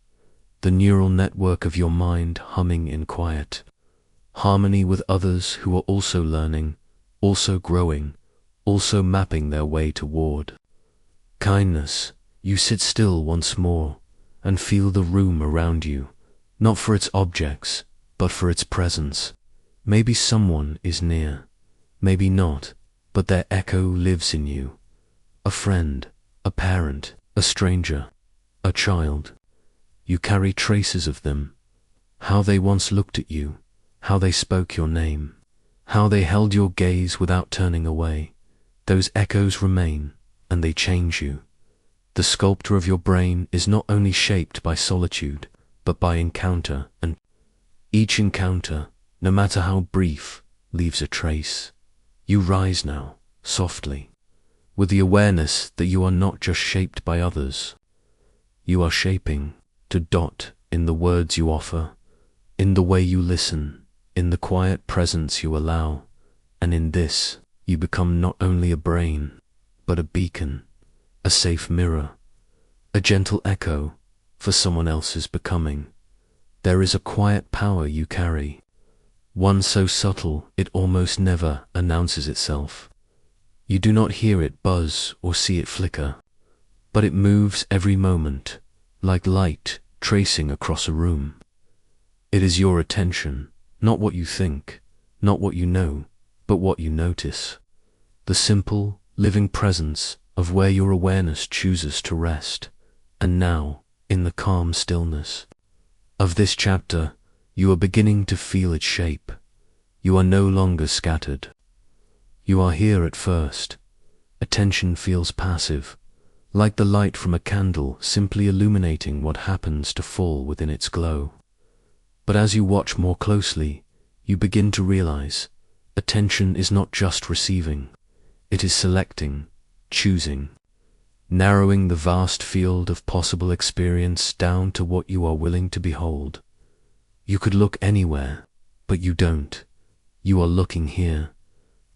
the neural network of your mind humming in quiet harmony with others who are also learning, also growing, also mapping their way toward kindness. You sit still once more and feel the room around you, not for its objects, but for its presence. Maybe someone is near, maybe not, but their echo lives in you. A friend, a parent, a stranger, a child. You carry traces of them, how they once looked at you, how they spoke your name, how they held your gaze without turning away. Those echoes remain, and they change you. The sculpture of your brain is not only shaped by solitude, but by encounter, and each encounter, no matter how brief, leaves a trace. You rise now, softly, with the awareness that you are not just shaped by others. You are shaping to dot in the words you offer, in the way you listen, in the quiet presence you allow, and in this, you become not only a brain, but a beacon, a safe mirror, a gentle echo for someone else's becoming. There is a quiet power you carry, one so subtle it almost never announces itself. You do not hear it buzz or see it flicker, but it moves every moment, like light tracing across a room. It is your attention, not what you think, not what you know, but what you notice. The simple, living presence of where your awareness chooses to rest. And now, in the calm stillness of this chapter, you are beginning to feel its shape. You are no longer scattered. You are here at first. Attention feels passive, like the light from a candle simply illuminating what happens to fall within its glow. But as you watch more closely, you begin to realize attention is not just receiving, it is selecting, choosing, narrowing the vast field of possible experience down to what you are willing to behold. You could look anywhere, but you don't. You are looking here.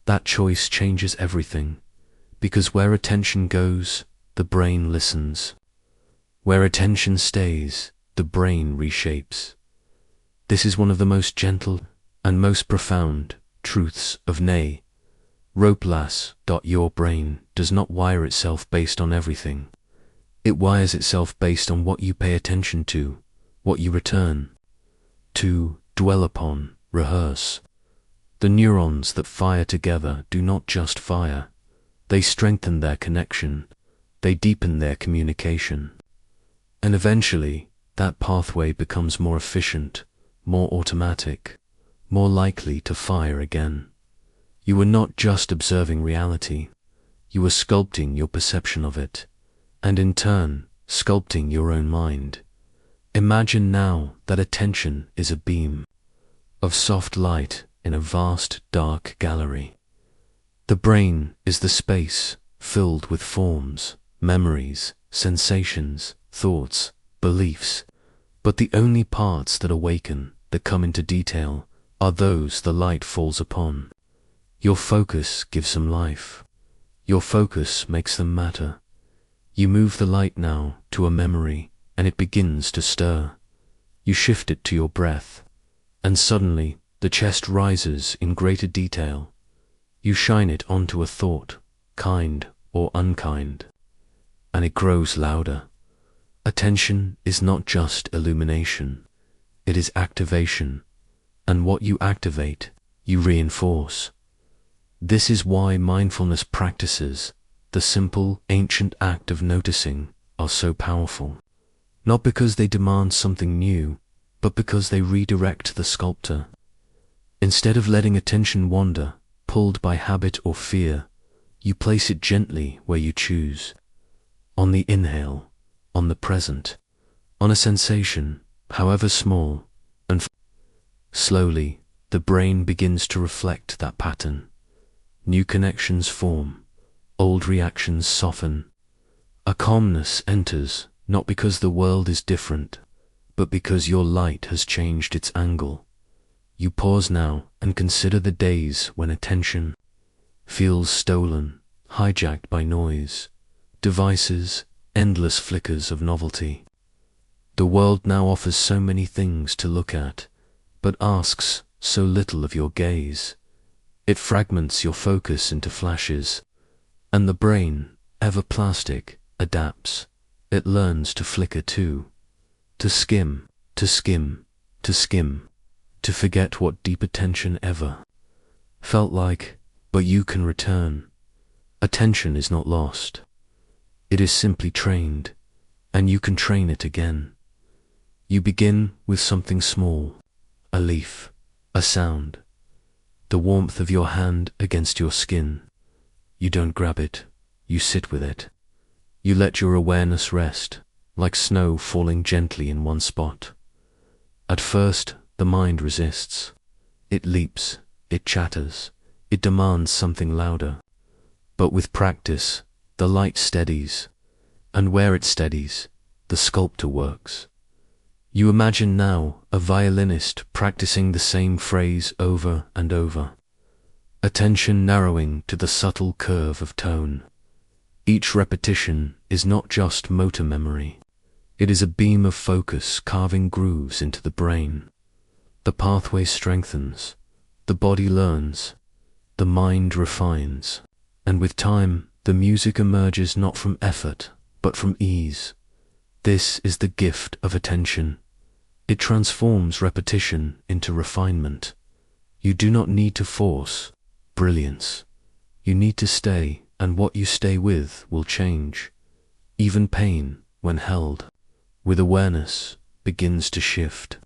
That choice changes everything, because where attention goes, the brain listens. Where attention stays, the brain reshapes. This is one of the most gentle and most profound truths of Neuroplasticity. Your brain does not wire itself based on everything. It wires itself based on what you pay attention to, what you return to, dwell upon, rehearse. The neurons that fire together do not just fire. They strengthen their connection. They deepen their communication. And eventually, that pathway becomes more efficient, more automatic, more likely to fire again. You were not just observing reality. You were sculpting your perception of it, and in turn, sculpting your own mind. Imagine now that attention is a beam of soft light in a vast, dark gallery. The brain is the space filled with forms, memories, sensations, thoughts, beliefs, but the only parts that awaken, that come into detail, are those the light falls upon. Your focus gives them life. Your focus makes them matter. You move the light now to a memory, and it begins to stir. You shift it to your breath, and suddenly the chest rises in greater detail. You shine it onto a thought, kind or unkind, and it grows louder. Attention is not just illumination, it is activation, and what you activate, you reinforce. This is why mindfulness practices, the simple, ancient act of noticing, are so powerful. Not because they demand something new, but because they redirect the sculptor. Instead of letting attention wander, pulled by habit or fear, you place it gently where you choose. On the inhale, on the present, on a sensation, however small, and slowly, the brain begins to reflect that pattern. New connections form, old reactions soften. A calmness enters, not because the world is different, but because your light has changed its angle. You pause now and consider the days when attention feels stolen, hijacked by noise, devices, endless flickers of novelty. The world now offers so many things to look at, but asks so little of your gaze. It fragments your focus into flashes, and the brain, ever plastic, adapts. It learns to flicker too, to skim, to skim, to skim, to forget what deep attention ever felt like, but you can return. Attention is not lost. It is simply trained, and you can train it again. You begin with something small, a leaf, a sound, the warmth of your hand against your skin. You don't grab it, you sit with it. You let your awareness rest, like snow falling gently in one spot. At first, the mind resists. It leaps, it chatters, it demands something louder. But with practice, the light steadies, and where it steadies, the sculptor works. You imagine now a violinist practicing the same phrase over and over, attention narrowing to the subtle curve of tone. Each repetition is not just motor memory. It is a beam of focus carving grooves into the brain. The pathway strengthens, the body learns, the mind refines, and with time, the music emerges not from effort, but from ease. This is the gift of attention. It transforms repetition into refinement. You do not need to force brilliance. You need to stay, and what you stay with will change. Even pain, when held with awareness, begins to shift.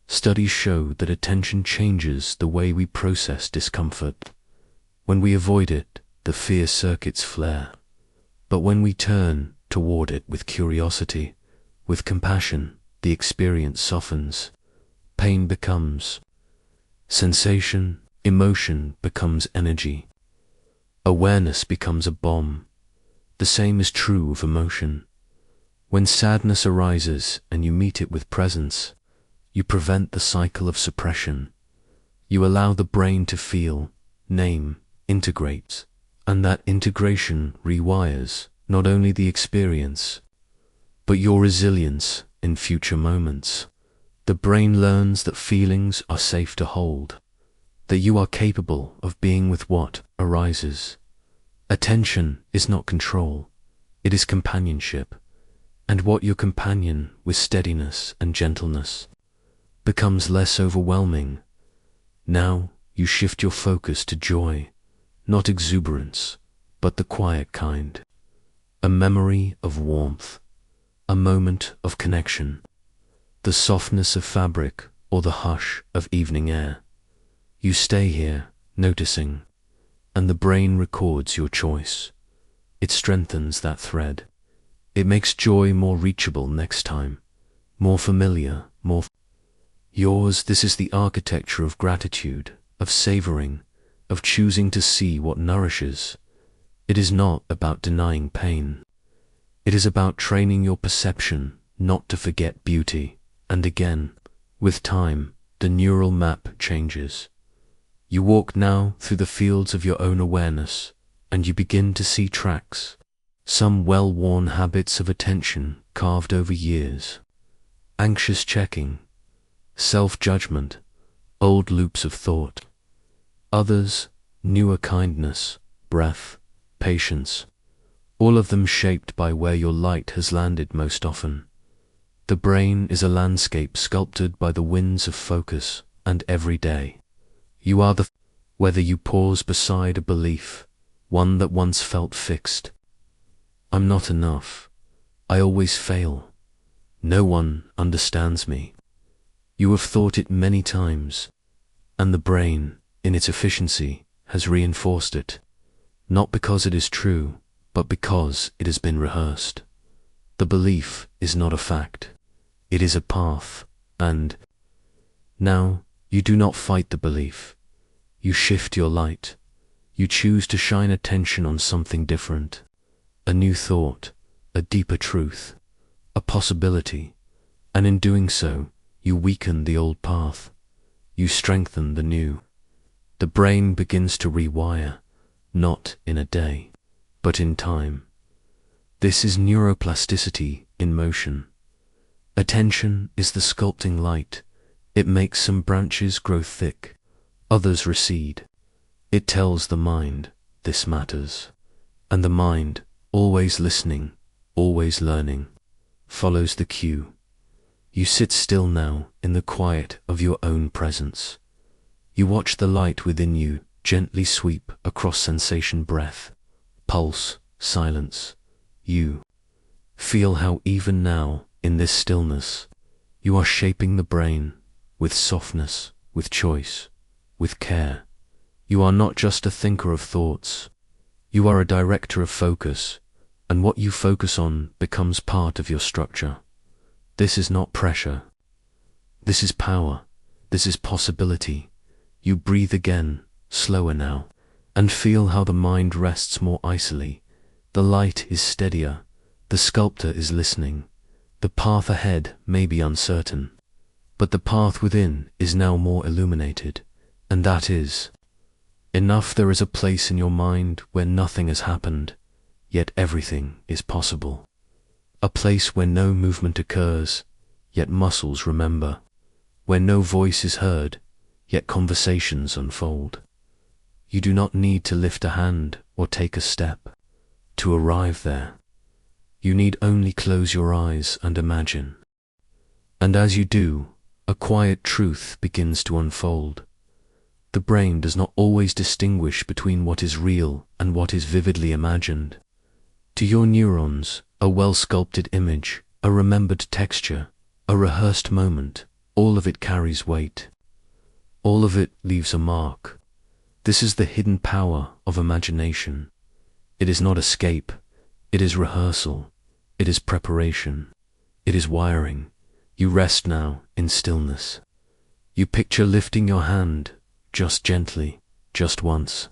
Studies show that attention changes the way we process discomfort. When we avoid it, the fear circuits flare. But when we turn toward it with curiosity, with compassion, the experience softens. Pain becomes sensation, emotion becomes energy. Awareness becomes a bomb. The same is true of emotion. When sadness arises and you meet it with presence, you prevent the cycle of suppression. You allow the brain to feel, name, integrate, and that integration rewires not only the experience, but your resilience in future moments. The brain learns that feelings are safe to hold, that you are capable of being with what arises. Attention is not control, it is companionship, and what your companion with steadiness and gentleness becomes less overwhelming. Now you shift your focus to joy, not exuberance, but the quiet kind. A memory of warmth, a moment of connection, the softness of fabric or the hush of evening air. You stay here, noticing, and the brain records your choice. It strengthens that thread. It makes joy more reachable next time, more familiar, more yours. This is the architecture of gratitude, of savoring, of choosing to see what nourishes. It is not about denying pain. It is about training your perception not to forget beauty. And again, with time, the neural map changes. You walk now through the fields of your own awareness, and you begin to see tracks, some well-worn habits of attention carved over years. Anxious checking, self-judgment, old loops of thought. Others, newer kindness, breath, patience, all of them shaped by where your light has landed most often. The brain is a landscape sculpted by the winds of focus, and every day you are whether you pause beside a belief, one that once felt fixed. I'm not enough. I always fail. No one understands me. You have thought it many times, and the brain, in its efficiency, has reinforced it, not because it is true, but because it has been rehearsed. The belief is not a fact. It is a path, and now you do not fight the belief. You shift your light. You choose to shine attention on something different, a new thought, a deeper truth, a possibility, and in doing so, you weaken the old path. You strengthen the new. The brain begins to rewire, not in a day, but in time. This is neuroplasticity in motion. Attention is the sculpting light. It makes some branches grow thick, others recede. It tells the mind, this matters. And the mind, always listening, always learning, follows the cue. You sit still now in the quiet of your own presence. You watch the light within you gently sweep across sensation, breath, pulse, silence. You feel how even now, in this stillness, you are shaping the brain with softness, with choice, with care. You are not just a thinker of thoughts. You are a director of focus, and what you focus on becomes part of your structure. This is not pressure. This is power. This is possibility. You breathe again, slower now, and feel how the mind rests more easily. The light is steadier. The sculptor is listening. The path ahead may be uncertain, but the path within is now more illuminated, and that is enough. There is a place in your mind where nothing has happened, yet everything is possible. A place where no movement occurs, yet muscles remember. Where no voice is heard, yet conversations unfold. You do not need to lift a hand or take a step to arrive there. You need only close your eyes and imagine. And as you do, a quiet truth begins to unfold. The brain does not always distinguish between what is real and what is vividly imagined. To your neurons, a well-sculpted image, a remembered texture, a rehearsed moment, all of it carries weight. All of it leaves a mark. This is the hidden power of imagination. It is not escape. It is rehearsal. It is preparation. It is wiring. You rest now in stillness. You picture lifting your hand, just gently, just once.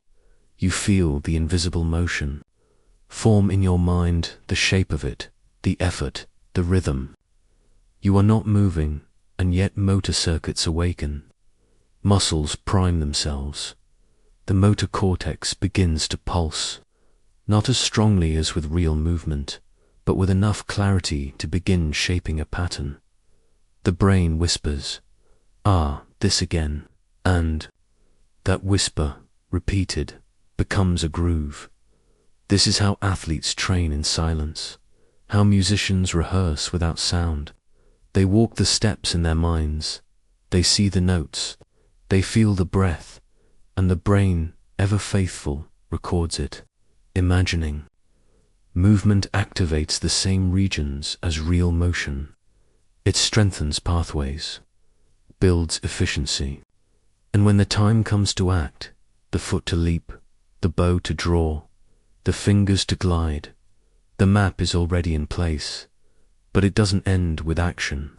You feel the invisible motion. Form in your mind the shape of it, the effort, the rhythm. You are not moving, and yet motor circuits awaken. Muscles prime themselves. The motor cortex begins to pulse, not as strongly as with real movement, but with enough clarity to begin shaping a pattern. The brain whispers, "Ah, this again," and that whisper, repeated, becomes a groove. This is how athletes train in silence, how musicians rehearse without sound. They walk the steps in their minds. They see the notes. They feel the breath, and the brain, ever faithful, records it, imagining. Movement activates the same regions as real motion. It strengthens pathways, builds efficiency. And when the time comes to act, the foot to leap, the bow to draw, the fingers to glide, the map is already in place, but it doesn't end with action.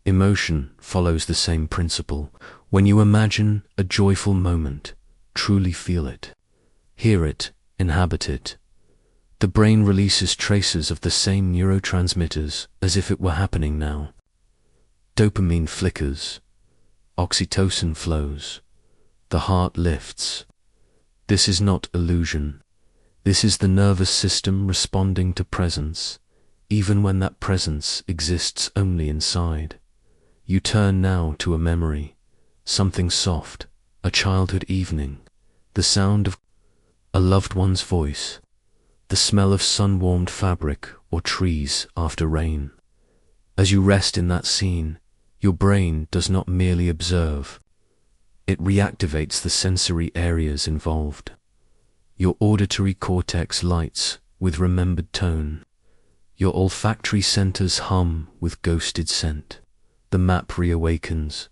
Emotion follows the same principle. When you imagine a joyful moment, truly feel it, hear it, inhabit it, the brain releases traces of the same neurotransmitters as if it were happening now. Dopamine flickers, oxytocin flows, the heart lifts. This is not illusion. This is the nervous system responding to presence, even when that presence exists only inside. You turn now to a memory, something soft, a childhood evening, the sound of a loved one's voice, the smell of sun-warmed fabric or trees after rain. As you rest in that scene, your brain does not merely observe. It reactivates the sensory areas involved. Your auditory cortex lights with remembered tone. Your olfactory centers hum with ghosted scent. The map reawakens,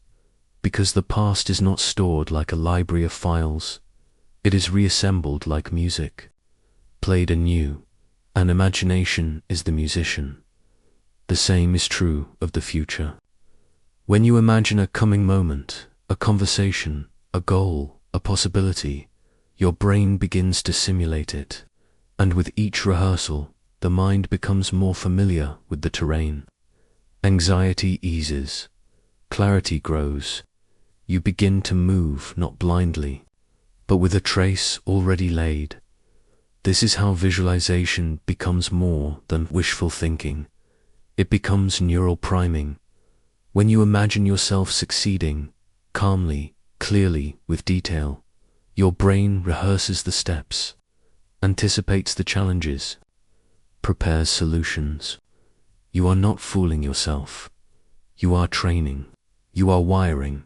because the past is not stored like a library of files. It is reassembled like music, played anew, and imagination is the musician. The same is true of the future. When you imagine a coming moment, a conversation, a goal, a possibility, your brain begins to simulate it, and with each rehearsal, the mind becomes more familiar with the terrain. Anxiety eases, clarity grows. You begin to move not blindly, but with a trace already laid. This is how visualization becomes more than wishful thinking. It becomes neural priming. When you imagine yourself succeeding, calmly, clearly, with detail, your brain rehearses the steps, anticipates the challenges, prepares solutions. You are not fooling yourself. You are training. You are wiring,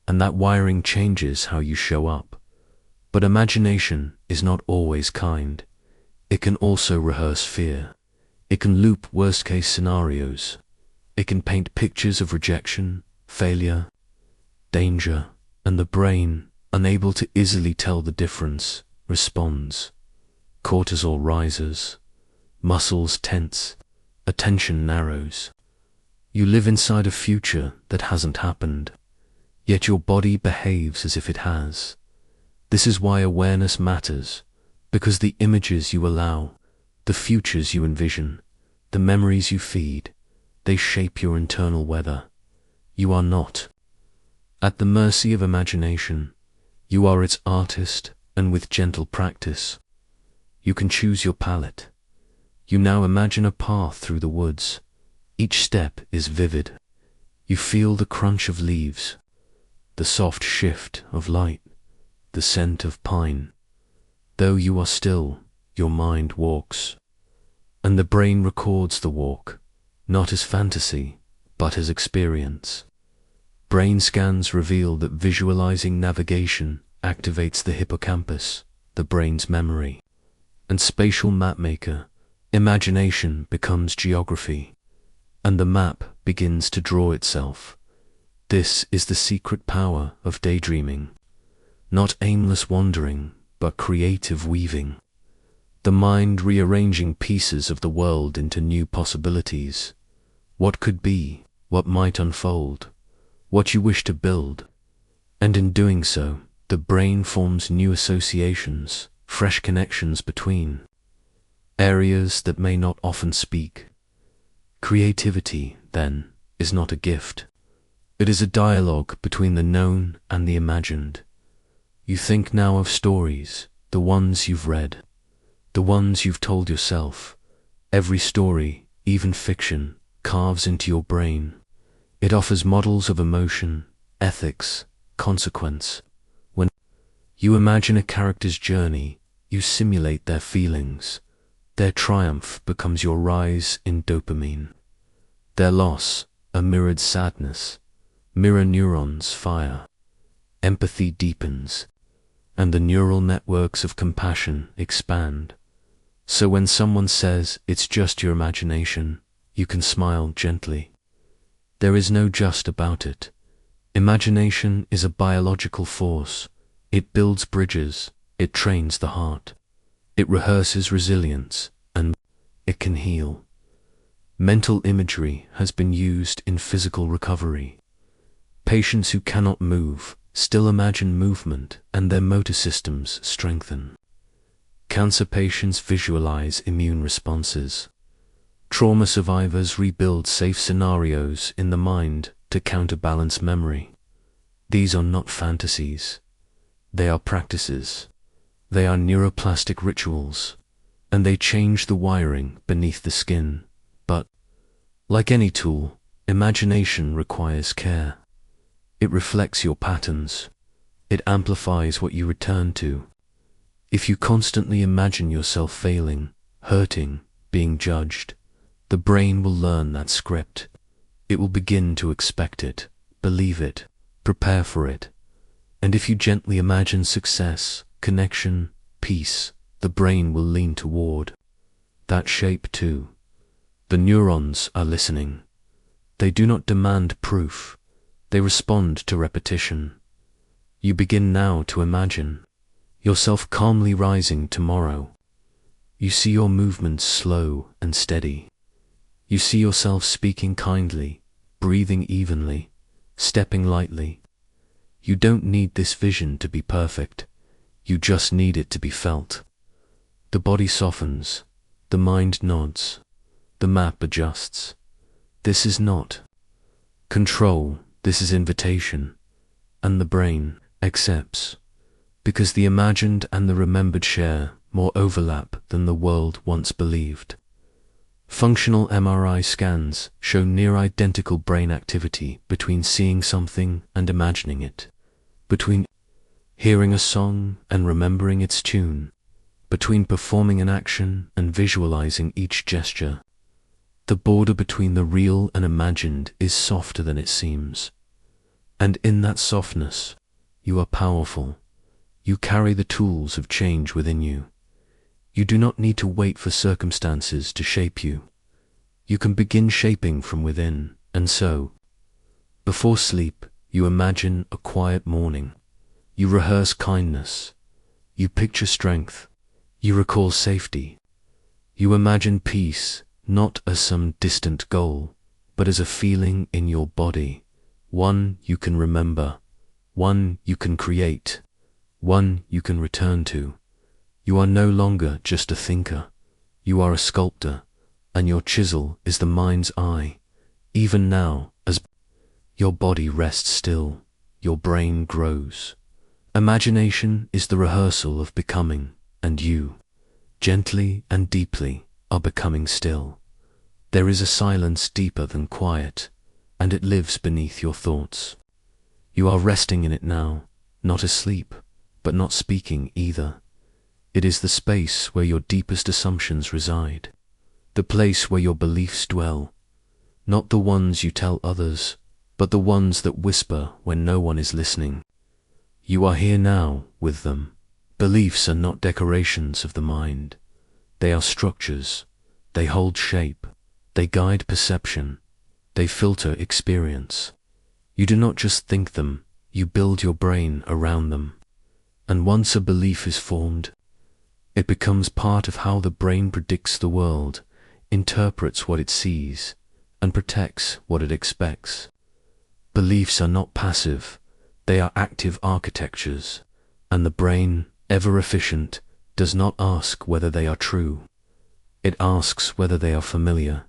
and that wiring changes how you show up. But imagination is not always kind. It can also rehearse fear. It can loop worst-case scenarios. It can paint pictures of rejection, failure, danger, and the brain, unable to easily tell the difference, responds. Cortisol rises, muscles tense, attention narrows. You live inside a future that hasn't happened, yet your body behaves as if it has. This is why awareness matters, because the images you allow, the futures you envision, the memories you feed, they shape your internal weather. You are not at the mercy of imagination. You are its artist, and with gentle practice, you can choose your palette. You now imagine a path through the woods. Each step is vivid. You feel the crunch of leaves, the soft shift of light, the scent of pine. Though you are still, your mind walks, and the brain records the walk, not as fantasy, but as experience. Brain scans reveal that visualizing navigation activates the hippocampus, the brain's memory, and spatial mapmaker, imagination becomes geography, and the map begins to draw itself. This is the secret power of daydreaming. Not aimless wandering, but creative weaving. The mind rearranging pieces of the world into new possibilities. What could be, what might unfold, what you wish to build. And in doing so, the brain forms new associations, fresh connections between areas that may not often speak. Creativity, then, is not a gift. It is a dialogue between the known and the imagined. You think now of stories, the ones you've read, the ones you've told yourself. Every story, even fiction, carves into your brain. It offers models of emotion, ethics, consequence. When you imagine a character's journey, you simulate their feelings. Their triumph becomes your rise in dopamine. Their loss, a mirrored sadness. Mirror neurons fire. Empathy deepens, and the neural networks of compassion expand. So when someone says it's just your imagination, you can smile gently. There is no just about it. Imagination is a biological force. It builds bridges, it trains the heart. It rehearses resilience, and it can heal. Mental imagery has been used in physical recovery. Patients who cannot move still imagine movement, and their motor systems strengthen. Cancer patients visualize immune responses. Trauma survivors rebuild safe scenarios in the mind to counterbalance memory. These are not fantasies. They are practices. They are neuroplastic rituals, and they change the wiring beneath the skin. But, like any tool, imagination requires care. It reflects your patterns. It amplifies what you return to. If you constantly imagine yourself failing, hurting, being judged, the brain will learn that script. It will begin to expect it, believe it, prepare for it. And if you gently imagine success, connection, peace, the brain will lean toward that shape too. The neurons are listening. They do not demand proof. They respond to repetition. You begin now to imagine yourself calmly rising tomorrow. You see your movements slow and steady. You see yourself speaking kindly, breathing evenly, stepping lightly. You don't need this vision to be perfect. You just need it to be felt. The body softens, The mind nods. The map adjusts. This is not control, this is invitation. And the brain accepts, because the imagined and the remembered share more overlap than the world once believed. Functional MRI scans show near identical brain activity between seeing something and imagining it, between hearing a song and remembering its tune, between performing an action and visualizing each gesture. The border between the real and imagined is softer than it seems. And in that softness, you are powerful. You carry the tools of change within you. You do not need to wait for circumstances to shape you. You can begin shaping from within, and so, before sleep, you imagine a quiet morning. You rehearse kindness. You picture strength. You recall safety. You imagine peace, not as some distant goal, but as a feeling in your body, one you can remember, one you can create, one you can return to. You are no longer just a thinker. You are a sculptor, and your chisel is the mind's eye. Even now, as your body rests still, your brain grows. Imagination is the rehearsal of becoming, and you, gently and deeply, are becoming still. There is a silence deeper than quiet, and it lives beneath your thoughts. You are resting in it now, not asleep, but not speaking either. It is the space where your deepest assumptions reside, the place where your beliefs dwell, not the ones you tell others, but the ones that whisper when no one is listening. You are here now with them. Beliefs are not decorations of the mind. They are structures. They hold shape. They guide perception. They filter experience. You do not just think them, you build your brain around them. And once a belief is formed, it becomes part of how the brain predicts the world, interprets what it sees, and protects what it expects. Beliefs are not passive, they are active architectures, and the brain, ever efficient, does not ask whether they are true. It asks whether they are familiar.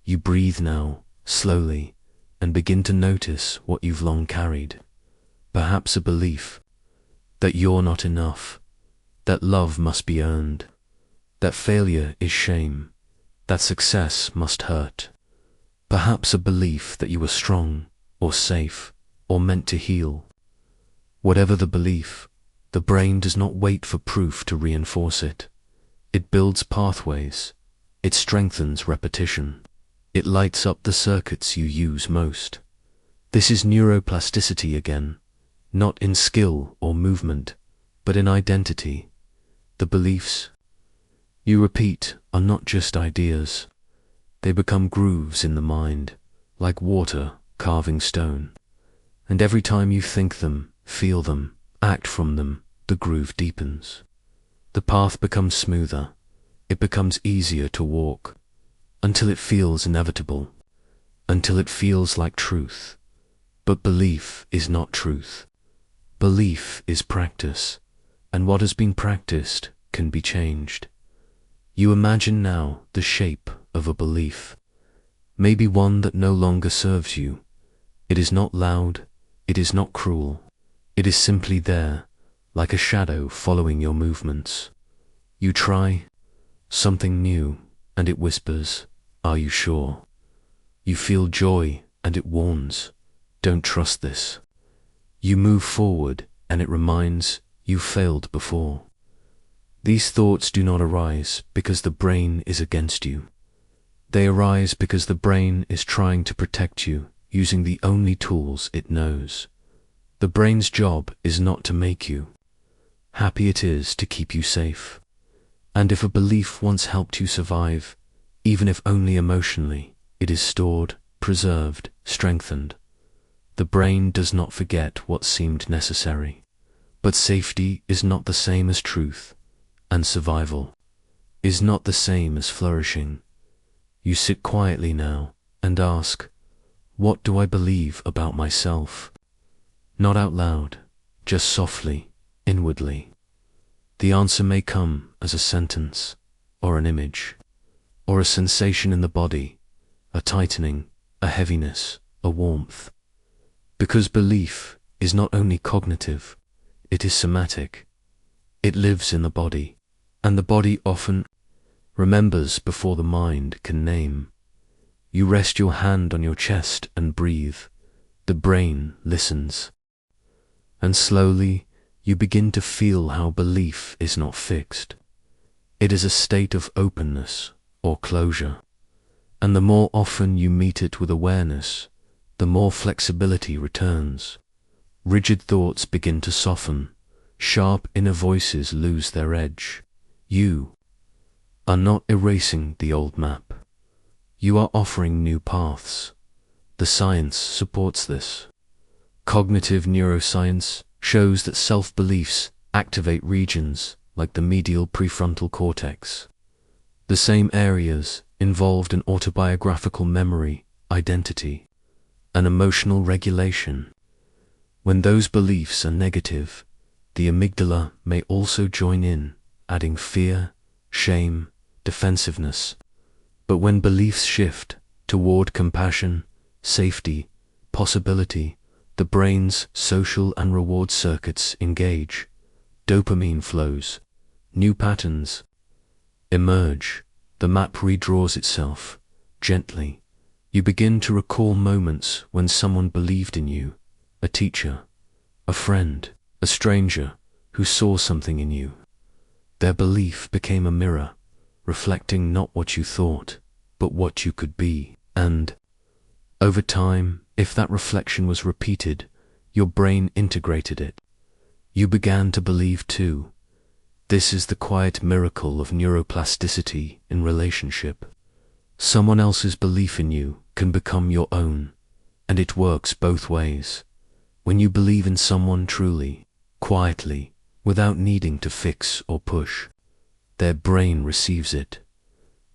You breathe now, slowly, and begin to notice what you've long carried. Perhaps a belief that you're not enough, that love must be earned, that failure is shame, that success must hurt. Perhaps a belief that you are strong, or safe, or meant to heal. Whatever the belief, the brain does not wait for proof to reinforce it. It builds pathways. It strengthens repetition. It lights up the circuits you use most. This is neuroplasticity again, not in skill or movement, but in identity. The beliefs you repeat are not just ideas. They become grooves in the mind, like water carving stone. And every time you think them, feel them, act from them, the groove deepens. The path becomes smoother. It becomes easier to walk, until it feels inevitable, until it feels like truth. But belief is not truth. Belief is practice, and what has been practiced can be changed. You imagine now the shape of a belief, maybe one that no longer serves you. It is not loud, it is not cruel. It is simply there, like a shadow following your movements. You try something new, and it whispers, "Are you sure?" You feel joy, and it warns, "Don't trust this." You move forward, and it reminds, "You failed before." These thoughts do not arise because the brain is against you. They arise because the brain is trying to protect you using the only tools it knows. The brain's job is not to make you happy, it is to keep you safe. And if a belief once helped you survive, even if only emotionally, it is stored, preserved, strengthened. The brain does not forget what seemed necessary. But safety is not the same as truth, and survival is not the same as flourishing. You sit quietly now and ask, "What do I believe about myself?" Not out loud, just softly, inwardly. The answer may come as a sentence or an image. or a sensation in the body, a tightening, a heaviness, a warmth. Because belief is not only cognitive, it is somatic. It lives in the body, and the body often remembers before the mind can name. You rest your hand on your chest and breathe. The brain listens. And slowly you begin to feel how belief is not fixed. It is a state of openness or closure. And the more often you meet it with awareness, the more flexibility returns. Rigid thoughts begin to soften. Sharp inner voices lose their edge. You are not erasing the old map. You are offering new paths. The science supports this. Cognitive neuroscience shows that self-beliefs activate regions like the medial prefrontal cortex, the same areas involved in autobiographical memory, identity, and emotional regulation. When those beliefs are negative, the amygdala may also join in, adding fear, shame, defensiveness. But when beliefs shift toward compassion, safety, possibility, the brain's social and reward circuits engage. Dopamine flows. New patterns emerge. The map redraws itself, gently. You begin to recall moments when someone believed in you, a teacher, a friend, a stranger who saw something in you. Their belief became a mirror, reflecting not what you thought, but what you could be. And over time, if that reflection was repeated, your brain integrated it. You began to believe too. This is the quiet miracle of neuroplasticity in relationship. Someone else's belief in you can become your own, and it works both ways. When you believe in someone truly, quietly, without needing to fix or push, their brain receives it.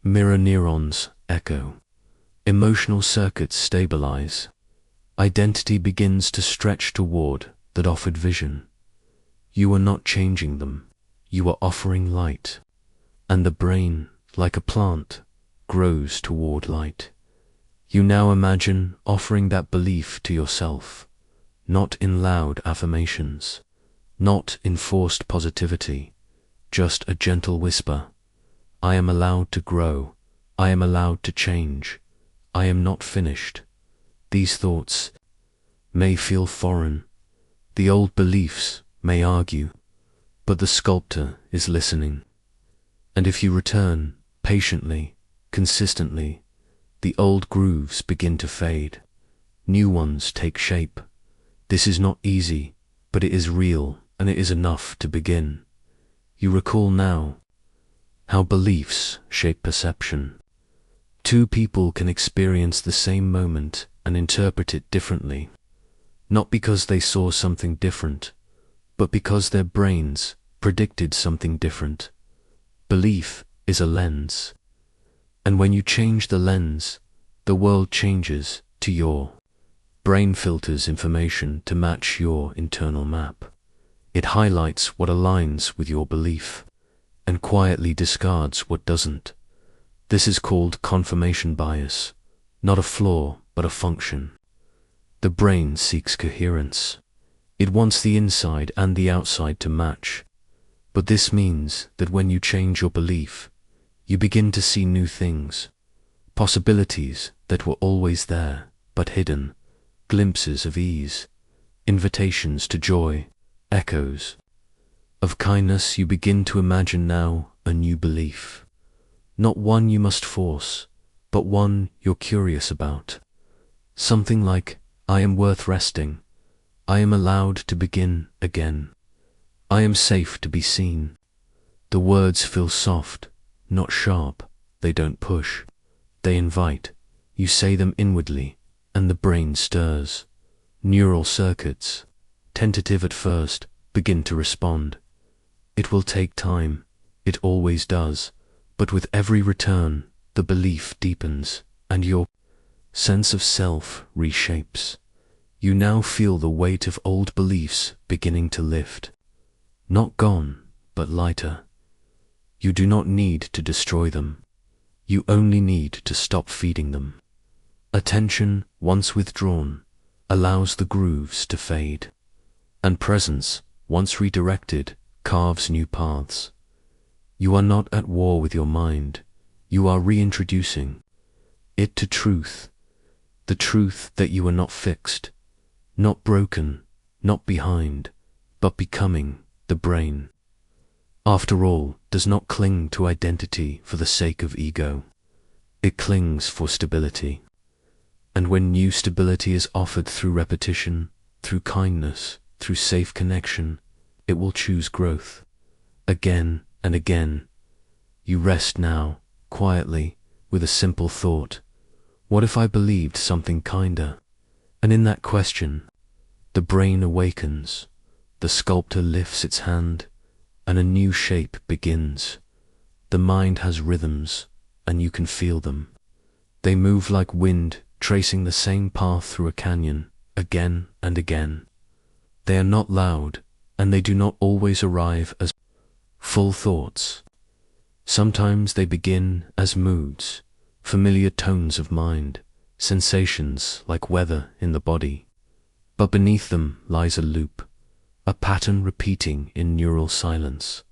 Mirror neurons echo. Emotional circuits stabilize. Identity begins to stretch toward that offered vision. You are not changing them. You are offering light. And the brain, like a plant, grows toward light. You now imagine offering that belief to yourself, not in loud affirmations, not in forced positivity, just a gentle whisper. I am allowed to grow. I am allowed to change. I am not finished. These thoughts may feel foreign. The old beliefs may argue, but the sculptor is listening. And if you return patiently, consistently, the old grooves begin to fade. New ones take shape. This is not easy, but it is real, and it is enough to begin. You recall now how beliefs shape perception. Two people can experience the same moment and interpret it differently, not because they saw something different, but because their brains predicted something different. Belief is a lens, and when you change the lens, the world changes to your brain filters information to match your internal map. It highlights what aligns with your belief and quietly discards what doesn't. This is called confirmation bias, not a flaw, but a function. The brain seeks coherence. It wants the inside and the outside to match. But this means that when you change your belief, you begin to see new things, possibilities that were always there, but hidden, glimpses of ease, invitations to joy, echoes of kindness. You begin to imagine now a new belief, not one you must force, but one you're curious about. Something like, I am worth resting. I am allowed to begin again. I am safe to be seen. The words feel soft, not sharp. They don't push. They invite. You say them inwardly, and the brain stirs. Neural circuits, tentative at first, begin to respond. It will take time. It always does. But with every return, the belief deepens, and your sense of self reshapes. You now feel the weight of old beliefs beginning to lift. Not gone, but lighter. You do not need to destroy them. You only need to stop feeding them. Attention, once withdrawn, allows the grooves to fade, and presence, once redirected, carves new paths. You are not at war with your mind, you are reintroducing it to truth, the truth that you are not fixed, not broken, not behind, but becoming. The brain, after all, does not cling to identity for the sake of ego. It clings for stability. And when new stability is offered through repetition, through kindness, through safe connection, it will choose growth. Again and again. You rest now, quietly, with a simple thought. What if I believed something kinder? And in that question, the brain awakens. The sculptor lifts its hand, and a new shape begins. The mind has rhythms, and you can feel them. They move like wind, tracing the same path through a canyon, again and again. They are not loud, and they do not always arrive as full thoughts. Sometimes they begin as moods, familiar tones of mind, sensations like weather in the body. But beneath them lies a loop, a pattern repeating in neural silence.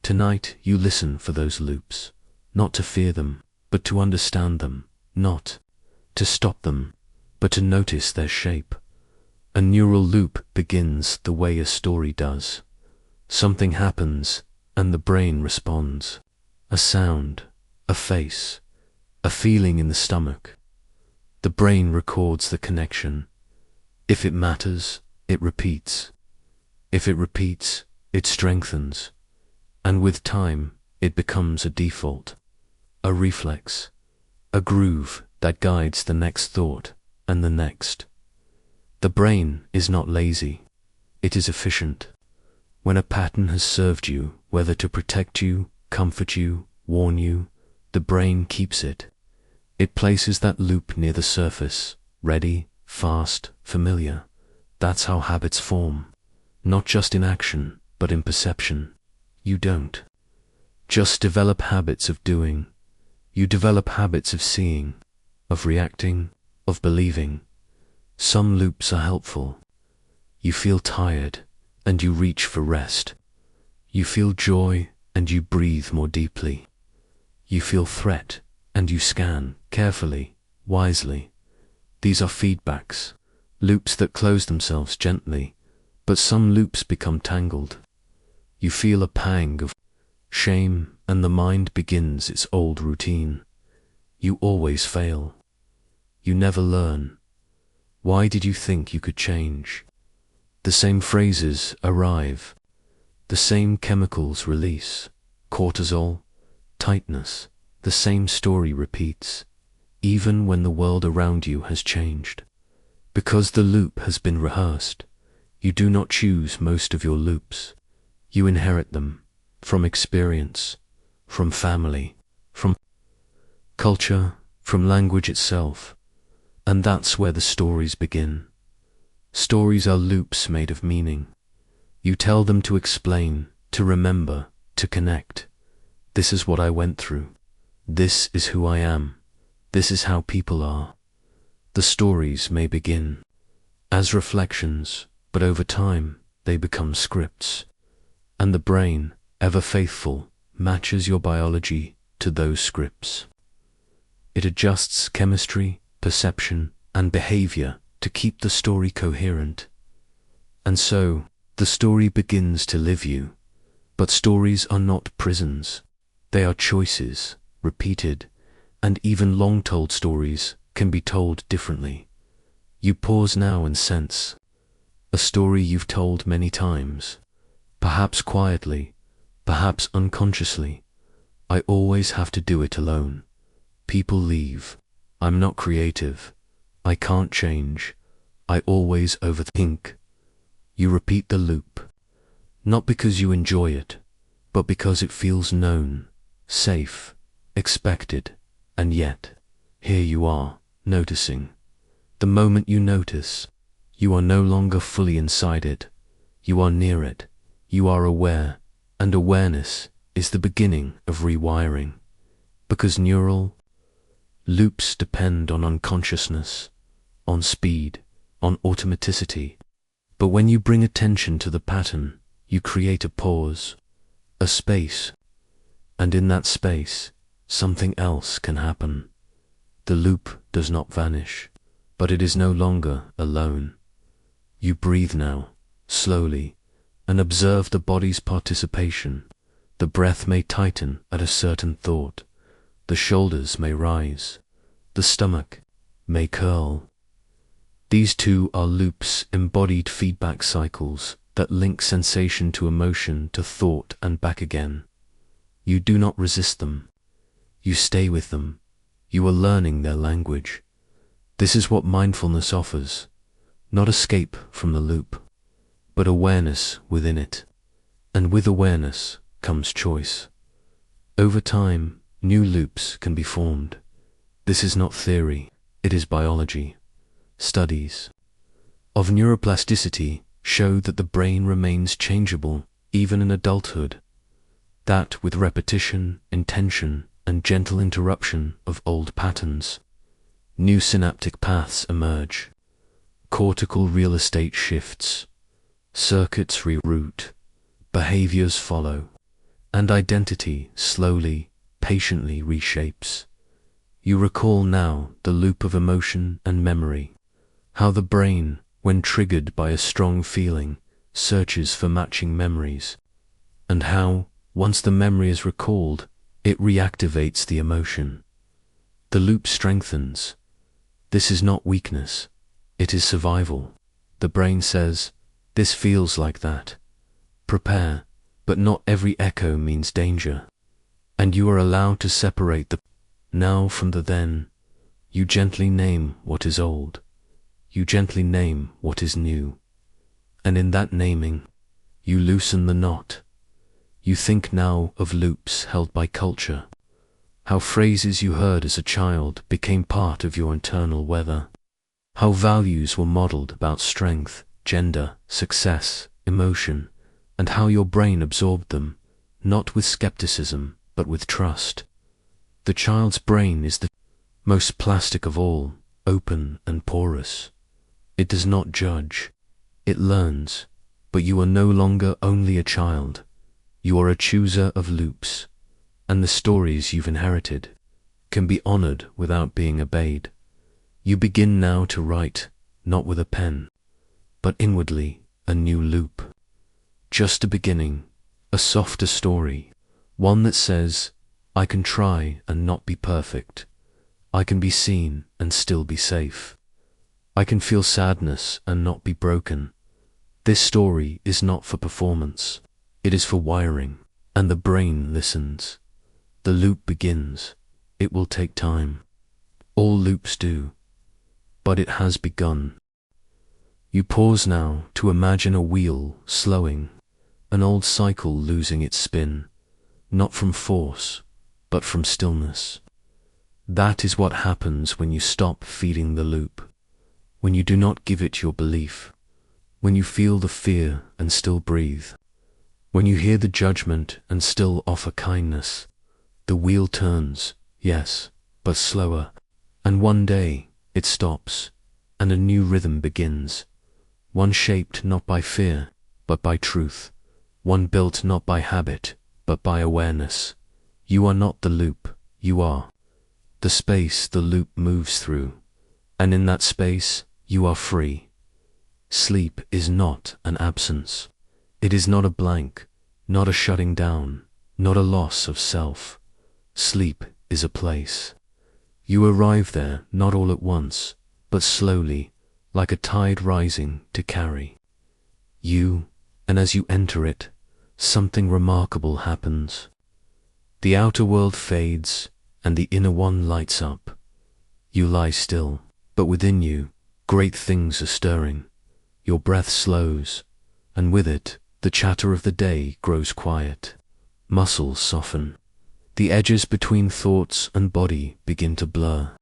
Tonight you listen for those loops, not to fear them, but to understand them, not to stop them, but to notice their shape. A neural loop begins the way a story does. Something happens, and the brain responds. A sound, a face, a feeling in the stomach. The brain records the connection. If it matters, it repeats. If it repeats, it strengthens, and with time, it becomes a default, a reflex, a groove that guides the next thought and the next. The brain is not lazy, it is efficient. When a pattern has served you, whether to protect you, comfort you, warn you, the brain keeps it. It places that loop near the surface, ready, fast, familiar. That's how habits form. Not just in action, but in perception. You don't just develop habits of doing. You develop habits of seeing, of reacting, of believing. Some loops are helpful. You feel tired, and you reach for rest. You feel joy, and you breathe more deeply. You feel threat, and you scan, carefully, wisely. These are feedbacks, loops that close themselves gently. But some loops become tangled. You feel a pang of shame, and the mind begins its old routine. You always fail. You never learn. Why did you think you could change? The same phrases arrive. The same chemicals release. Cortisol, tightness. The same story repeats, even when the world around you has changed. Because the loop has been rehearsed. You do not choose most of your loops. You inherit them from experience, from family, from culture, from language itself. And that's where the stories begin. Stories are loops made of meaning. You tell them to explain, to remember, to connect. This is what I went through. This is who I am. This is how people are. The stories may begin as reflections, but over time, they become scripts. And the brain, ever faithful, matches your biology to those scripts. It adjusts chemistry, perception, and behavior to keep the story coherent. And so, the story begins to live you. But stories are not prisons. They are choices, repeated, and even long-told stories can be told differently. You pause now and sense a story you've told many times, perhaps quietly, perhaps unconsciously. I always have to do it alone. People leave. I'm not creative. I can't change. I always overthink. You repeat the loop, not because you enjoy it, but because it feels known, safe, expected, and yet, here you are, noticing. The moment you notice, you are no longer fully inside it. You are near it. You are aware, and awareness is the beginning of rewiring. Because neural loops depend on unconsciousness, on speed, on automaticity. But when you bring attention to the pattern, you create a pause, a space, and in that space, something else can happen. The loop does not vanish, but it is no longer alone. You breathe now, slowly, and observe the body's participation. The breath may tighten at a certain thought. The shoulders may rise. The stomach may curl. These two are loops, embodied feedback cycles that link sensation to emotion to thought and back again. You do not resist them. You stay with them. You are learning their language. This is what mindfulness offers. Not escape from the loop, but awareness within it. And with awareness comes choice. Over time, new loops can be formed. This is not theory, it is biology. Studies of neuroplasticity show that the brain remains changeable even in adulthood, that with repetition, intention, and gentle interruption of old patterns, new synaptic paths emerge, cortical real estate shifts, circuits reroute, behaviors follow, and identity slowly, patiently reshapes. You recall now the loop of emotion and memory, how the brain, when triggered by a strong feeling, searches for matching memories, and how, once the memory is recalled, it reactivates the emotion. The loop strengthens. This is not weakness, it is survival. The brain says, this feels like that. Prepare, but not every echo means danger. And you are allowed to separate the now from the then. You gently name what is old. You gently name what is new. And in that naming, you loosen the knot. You think now of loops held by culture, how phrases you heard as a child became part of your internal weather, how values were modeled about strength, gender, success, emotion, and how your brain absorbed them, not with skepticism, but with trust. The child's brain is the most plastic of all, open and porous. It does not judge, it learns, but you are no longer only a child. You are a chooser of loops, and the stories you've inherited can be honored without being obeyed. You begin now to write, not with a pen, but inwardly, a new loop. Just a beginning, a softer story, one that says, I can try and not be perfect. I can be seen and still be safe. I can feel sadness and not be broken. This story is not for performance. It is for wiring, and the brain listens. The loop begins. It will take time. All loops do. But it has begun. You pause now to imagine a wheel slowing, an old cycle losing its spin, not from force, but from stillness. That is what happens when you stop feeding the loop, when you do not give it your belief, when you feel the fear and still breathe, when you hear the judgment and still offer kindness. The wheel turns, yes, but slower, and one day it stops, and a new rhythm begins, one shaped not by fear, but by truth, one built not by habit, but by awareness. You are not the loop, you are the space the loop moves through, and in that space you are free. Sleep is not an absence. It is not a blank, not a shutting down, not a loss of self. Sleep is a place. You arrive there not all at once, but slowly, like a tide rising to carry you, and as you enter it, something remarkable happens. The outer world fades, and the inner one lights up. You lie still, but within you, great things are stirring. Your breath slows, and with it, the chatter of the day grows quiet. Muscles soften. The edges between thoughts and body begin to blur.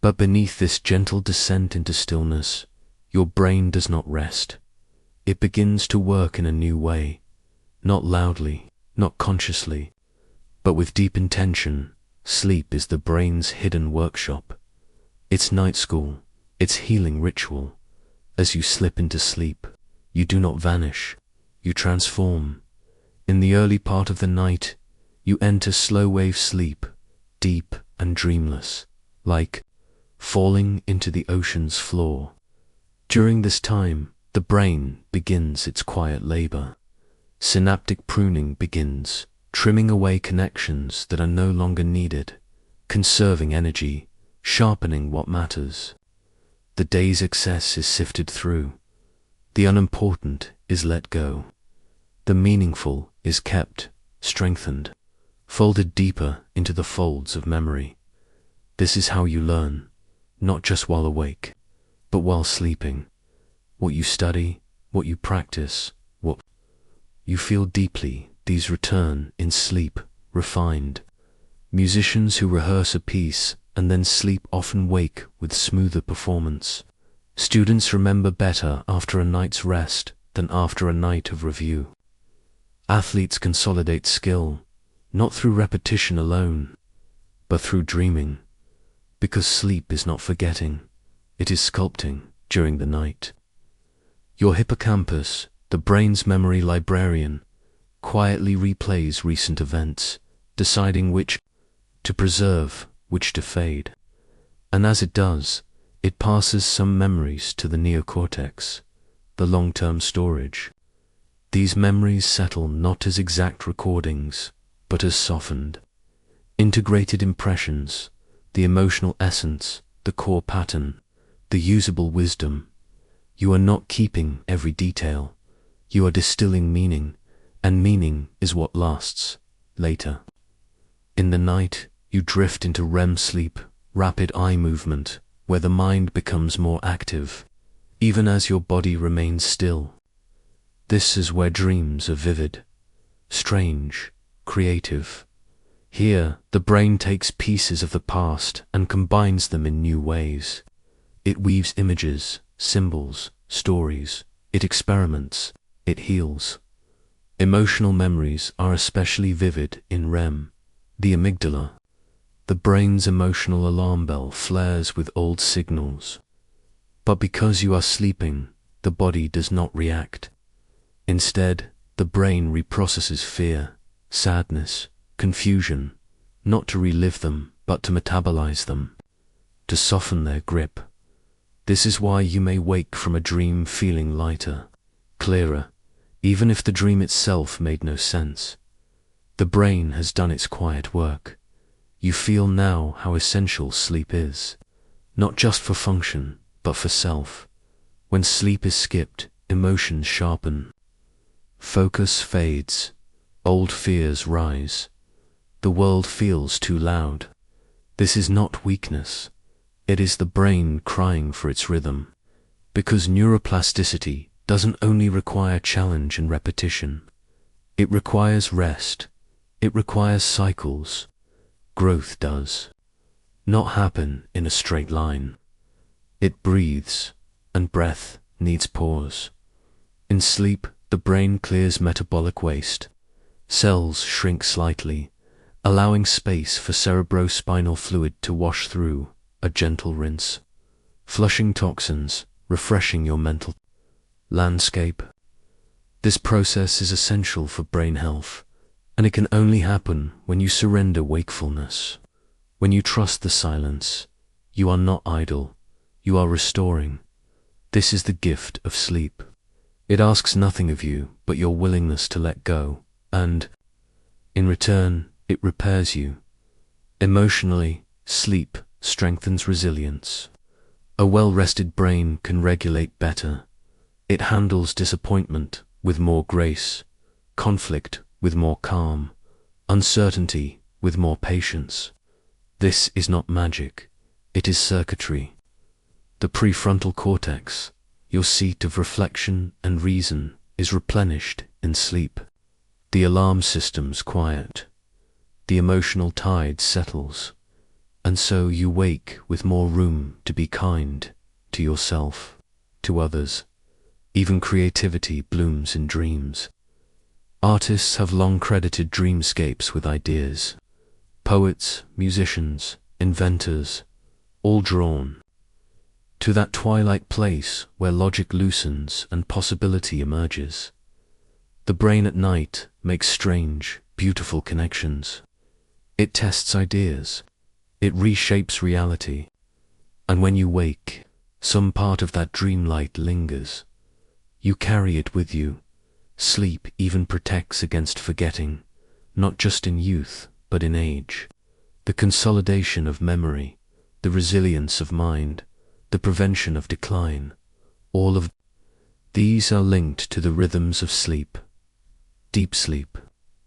But beneath this gentle descent into stillness, your brain does not rest. It begins to work in a new way, not loudly, not consciously, but with deep intention, Sleep is the brain's hidden workshop. Its night school, its healing ritual. As you slip into sleep, you do not vanish, you transform. In the early part of the night, you enter slow-wave sleep, deep and dreamless, like falling into the ocean's floor. During this time, the brain begins its quiet labor. Synaptic pruning begins, trimming away connections that are no longer needed, conserving energy, sharpening what matters. The day's excess is sifted through. The unimportant is let go. The meaningful is kept, strengthened, folded deeper into the folds of memory. This is how you learn, not just while awake, but while sleeping. What you study, what you practice, what you feel deeply, these return in sleep, refined. Musicians who rehearse a piece and then sleep often wake with smoother performance. Students remember better after a night's rest than after a night of review. Athletes consolidate skill, not through repetition alone, but through dreaming, because sleep is not forgetting, it is sculpting during the night. Your hippocampus, the brain's memory librarian, quietly replays recent events, deciding which to preserve, which to fade. And as it does, it passes some memories to the neocortex, the long-term storage. These memories settle not as exact recordings, but as softened, integrated impressions, the emotional essence, the core pattern, the usable wisdom. You are not keeping every detail. You are distilling meaning, and meaning is what lasts later. In the night, you drift into REM sleep, rapid eye movement, where the mind becomes more active, even as your body remains still. This is where dreams are vivid, strange, creative. Here, the brain takes pieces of the past and combines them in new ways. It weaves images, symbols, stories. It experiments. It heals. Emotional memories are especially vivid in REM. The amygdala, the brain's emotional alarm bell, flares with old signals. But because you are sleeping, the body does not react. Instead, the brain reprocesses fear, sadness, confusion, not to relive them, but to metabolize them, to soften their grip. This is why you may wake from a dream feeling lighter, clearer, even if the dream itself made no sense. The brain has done its quiet work. You feel now how essential sleep is, not just for function, but for self. When sleep is skipped, emotions sharpen. Focus fades. Old fears rise. The world feels too loud. This is not weakness. It is the brain crying for its rhythm. Because neuroplasticity doesn't only require challenge and repetition. It requires rest. It requires cycles. Growth does not happen in a straight line. It breathes, and breath needs pause. In sleep, the brain clears metabolic waste. Cells shrink slightly, allowing space for cerebrospinal fluid to wash through, a gentle rinse, flushing toxins, refreshing your mental landscape. This process is essential for brain health, and it can only happen when you surrender wakefulness. When you trust the silence, you are not idle, you are restoring. This is the gift of sleep. It asks nothing of you but your willingness to let go, and, in return, it repairs you. Emotionally, sleep strengthens resilience. A well-rested brain can regulate better. It handles disappointment with more grace, conflict with more calm, uncertainty with more patience. This is not magic, it is circuitry. The prefrontal cortex, your seat of reflection and reason, is replenished in sleep. The alarm system's quiet. The emotional tide settles. And so you wake with more room to be kind to yourself, to others. Even creativity blooms in dreams. Artists have long credited dreamscapes with ideas. Poets, musicians, inventors, all drawn to that twilight place where logic loosens and possibility emerges. The brain at night makes strange, beautiful connections. It tests ideas. It reshapes reality. And when you wake, some part of that dreamlight lingers. You carry it with you. Sleep even protects against forgetting, not just in youth, but in age. The consolidation of memory, the resilience of mind, the prevention of decline, all of these are linked to the rhythms of sleep. Deep sleep,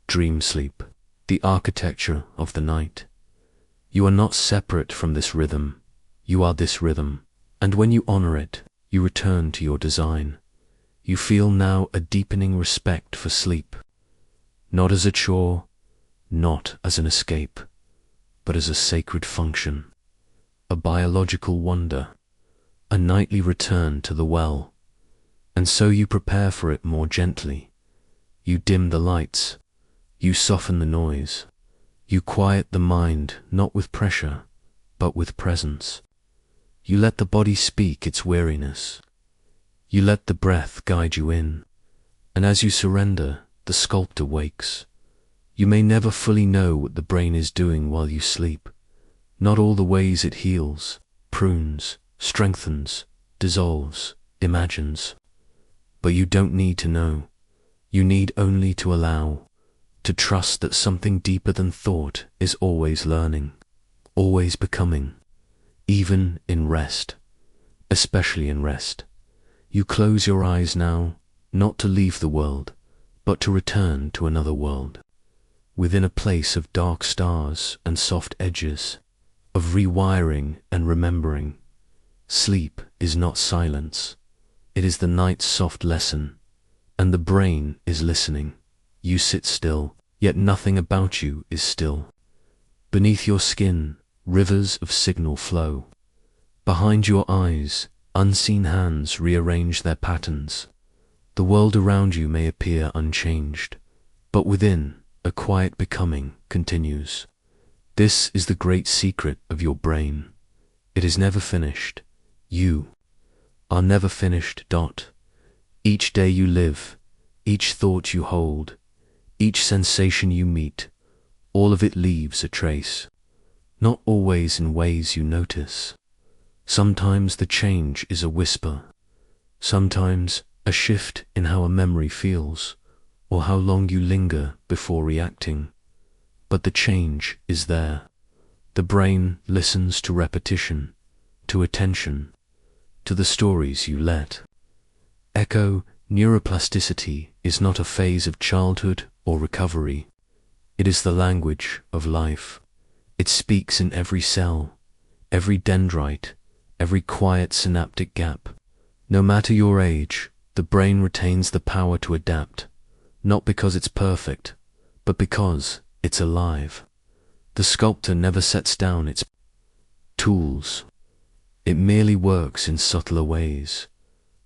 dream sleep, the architecture of the night. You are not separate from this rhythm. You are this rhythm. And when you honor it, you return to your design. You feel now a deepening respect for sleep, not as a chore, not as an escape, but as a sacred function, a biological wonder, a nightly return to the well. And so you prepare for it more gently. You dim the lights, you soften the noise, you quiet the mind not with pressure, but with presence. You let the body speak its weariness. You let the breath guide you in, and as you surrender, the sculptor wakes. You may never fully know what the brain is doing while you sleep, not all the ways it heals, prunes, strengthens, dissolves, imagines. But you don't need to know. You need only to allow, to trust that something deeper than thought is always learning, always becoming, even in rest, especially in rest. You close your eyes now, not to leave the world, but to return to another world, within a place of dark stars and soft edges, of rewiring and remembering. Sleep is not silence. It is the night's soft lesson, and the brain is listening. You sit still, yet nothing about you is still. Beneath your skin, rivers of signal flow. Behind your eyes, unseen hands rearrange their patterns. The world around you may appear unchanged, but within, a quiet becoming continues. This is the great secret of your brain. It is never finished. You are never finished. Each day you live, each thought you hold, each sensation you meet, all of it leaves a trace, not always in ways you notice. Sometimes the change is a whisper, sometimes a shift in how a memory feels, or how long you linger before reacting. But the change is there. The brain listens to repetition, to attention, to the stories you let echo. Neuroplasticity is not a phase of childhood or recovery. It is the language of life. It speaks in every cell, every dendrite, every quiet synaptic gap. No matter your age, the brain retains the power to adapt, not because it's perfect, but because it's alive. The sculptor never sets down its tools. It merely works in subtler ways.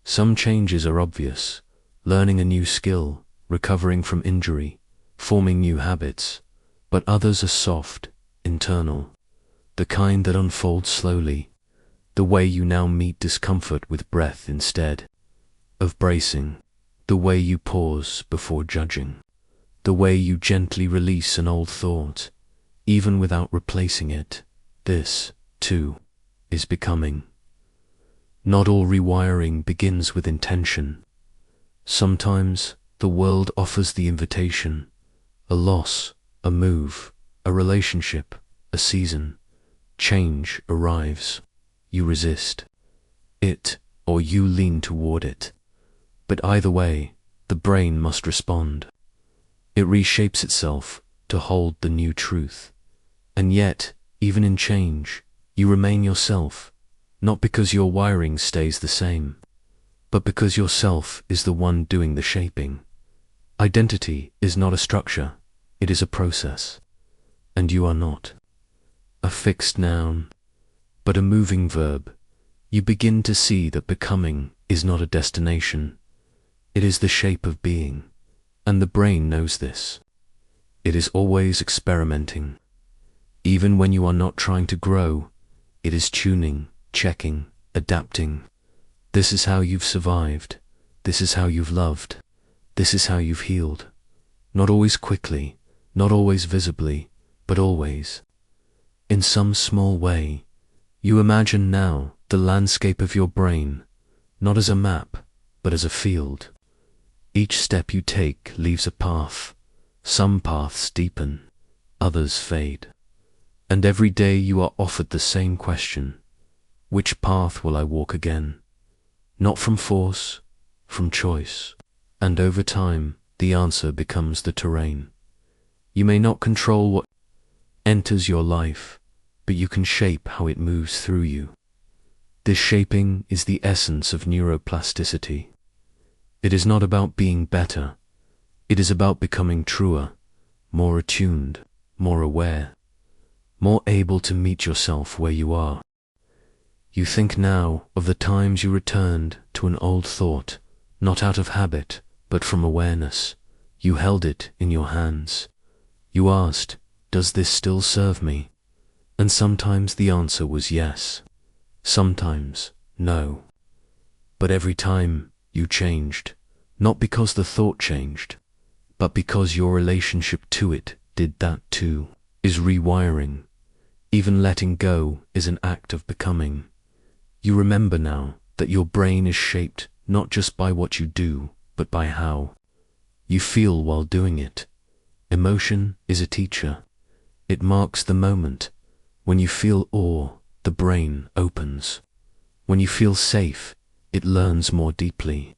Some changes are obvious: learning a new skill, recovering from injury, forming new habits. But others are soft, internal, the kind that unfold slowly. The way you now meet discomfort with breath instead of bracing, the way you pause before judging, the way you gently release an old thought, even without replacing it. This, too, is becoming. Not all rewiring begins with intention. Sometimes the world offers the invitation: a loss, a move, a relationship, a season. Change arrives. You resist it, or you lean toward it. But either way, the brain must respond. It reshapes itself to hold the new truth. And yet, even in change, you remain yourself, not because your wiring stays the same, but because yourself is the one doing the shaping. Identity is not a structure, it is a process. And you are not a fixed noun, but a moving verb. You begin to see that becoming is not a destination. It is the shape of being, and the brain knows this. It is always experimenting. Even when you are not trying to grow, it is tuning, checking, adapting. This is how you've survived. This is how you've loved. This is how you've healed. Not always quickly, not always visibly, but always. In some small way, you imagine now the landscape of your brain, not as a map, but as a field. Each step you take leaves a path. Some paths deepen, others fade. And every day you are offered the same question: which path will I walk again? Not from force, from choice. And over time, the answer becomes the terrain. You may not control what enters your life, but you can shape how it moves through you. This shaping is the essence of neuroplasticity. It is not about being better. It is about becoming truer, more attuned, more aware, more able to meet yourself where you are. You think now of the times you returned to an old thought, not out of habit, but from awareness. You held it in your hands. You asked, "Does this still serve me?" And sometimes the answer was yes. Sometimes no. But every time you changed, not because the thought changed, but because your relationship to it did that too. Is rewiring. Even letting go is an act of becoming. You remember now that your brain is shaped not just by what you do, but by how you feel while doing it. Emotion is a teacher. It marks the moment. When you feel awe, the brain opens. When you feel safe, it learns more deeply.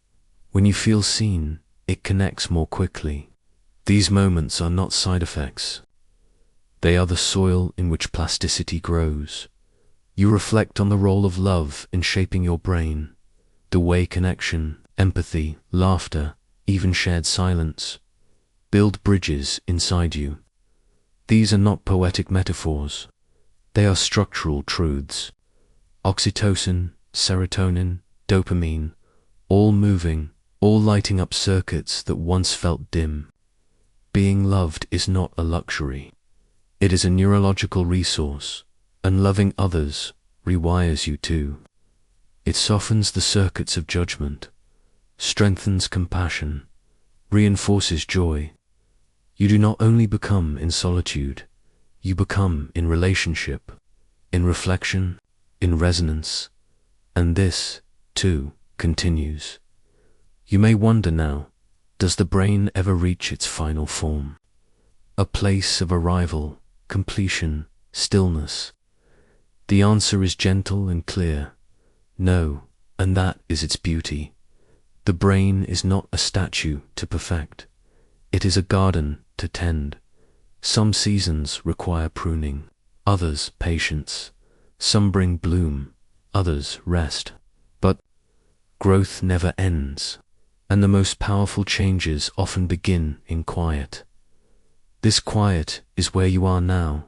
When you feel seen, it connects more quickly. These moments are not side effects. They are the soil in which plasticity grows. You reflect on the role of love in shaping your brain, the way connection, empathy, laughter, even shared silence, build bridges inside you. These are not poetic metaphors. They are structural truths. Oxytocin, serotonin, dopamine, all moving, all lighting up circuits that once felt dim. Being loved is not a luxury. It is a neurological resource, and loving others rewires you too. It softens the circuits of judgment, strengthens compassion, reinforces joy. You do not only become in solitude, you become in relationship, in reflection, in resonance, and this, too, continues. You may wonder now, does the brain ever reach its final form? A place of arrival, completion, stillness? The answer is gentle and clear. No, and that is its beauty. The brain is not a statue to perfect. It is a garden to tend. Some seasons require pruning, others patience. Some bring bloom, others rest. But growth never ends, and the most powerful changes often begin in quiet. This quiet is where you are now,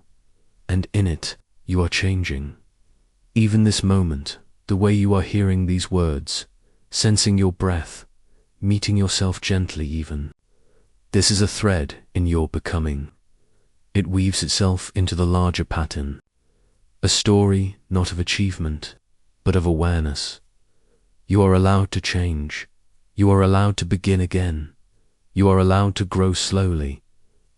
and in it you are changing. Even this moment, the way you are hearing these words, sensing your breath, meeting yourself gently even. This is a thread in your becoming. It weaves itself into the larger pattern. A story not of achievement, but of awareness. You are allowed to change. You are allowed to begin again. You are allowed to grow slowly,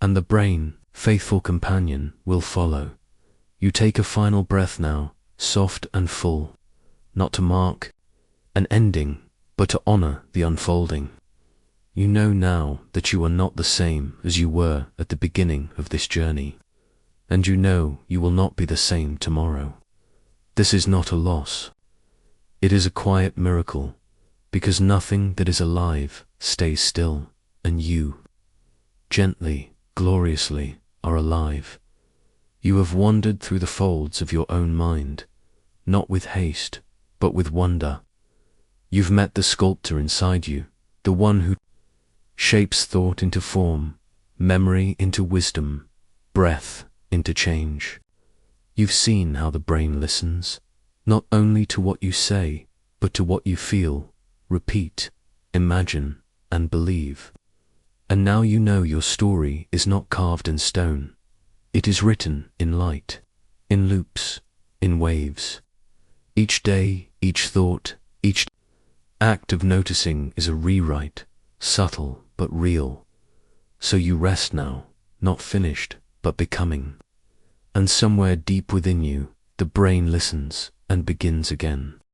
and the brain, faithful companion, will follow. You take a final breath now, soft and full, not to mark an ending, but to honor the unfolding. You know now that you are not the same as you were at the beginning of this journey, and you know you will not be the same tomorrow. This is not a loss. It is a quiet miracle, because nothing that is alive stays still, and you, gently, gloriously, are alive. You have wandered through the folds of your own mind, not with haste, but with wonder. You've met the sculptor inside you, the one who shapes thought into form, memory into wisdom, breath into change. You've seen how the brain listens, not only to what you say, but to what you feel, repeat, imagine, and believe. And now you know your story is not carved in stone. It is written in light, in loops, in waves. Each day, each thought, each act of noticing is a rewrite, subtle but real. So you rest now, not finished, but becoming. And somewhere deep within you, the brain listens and begins again.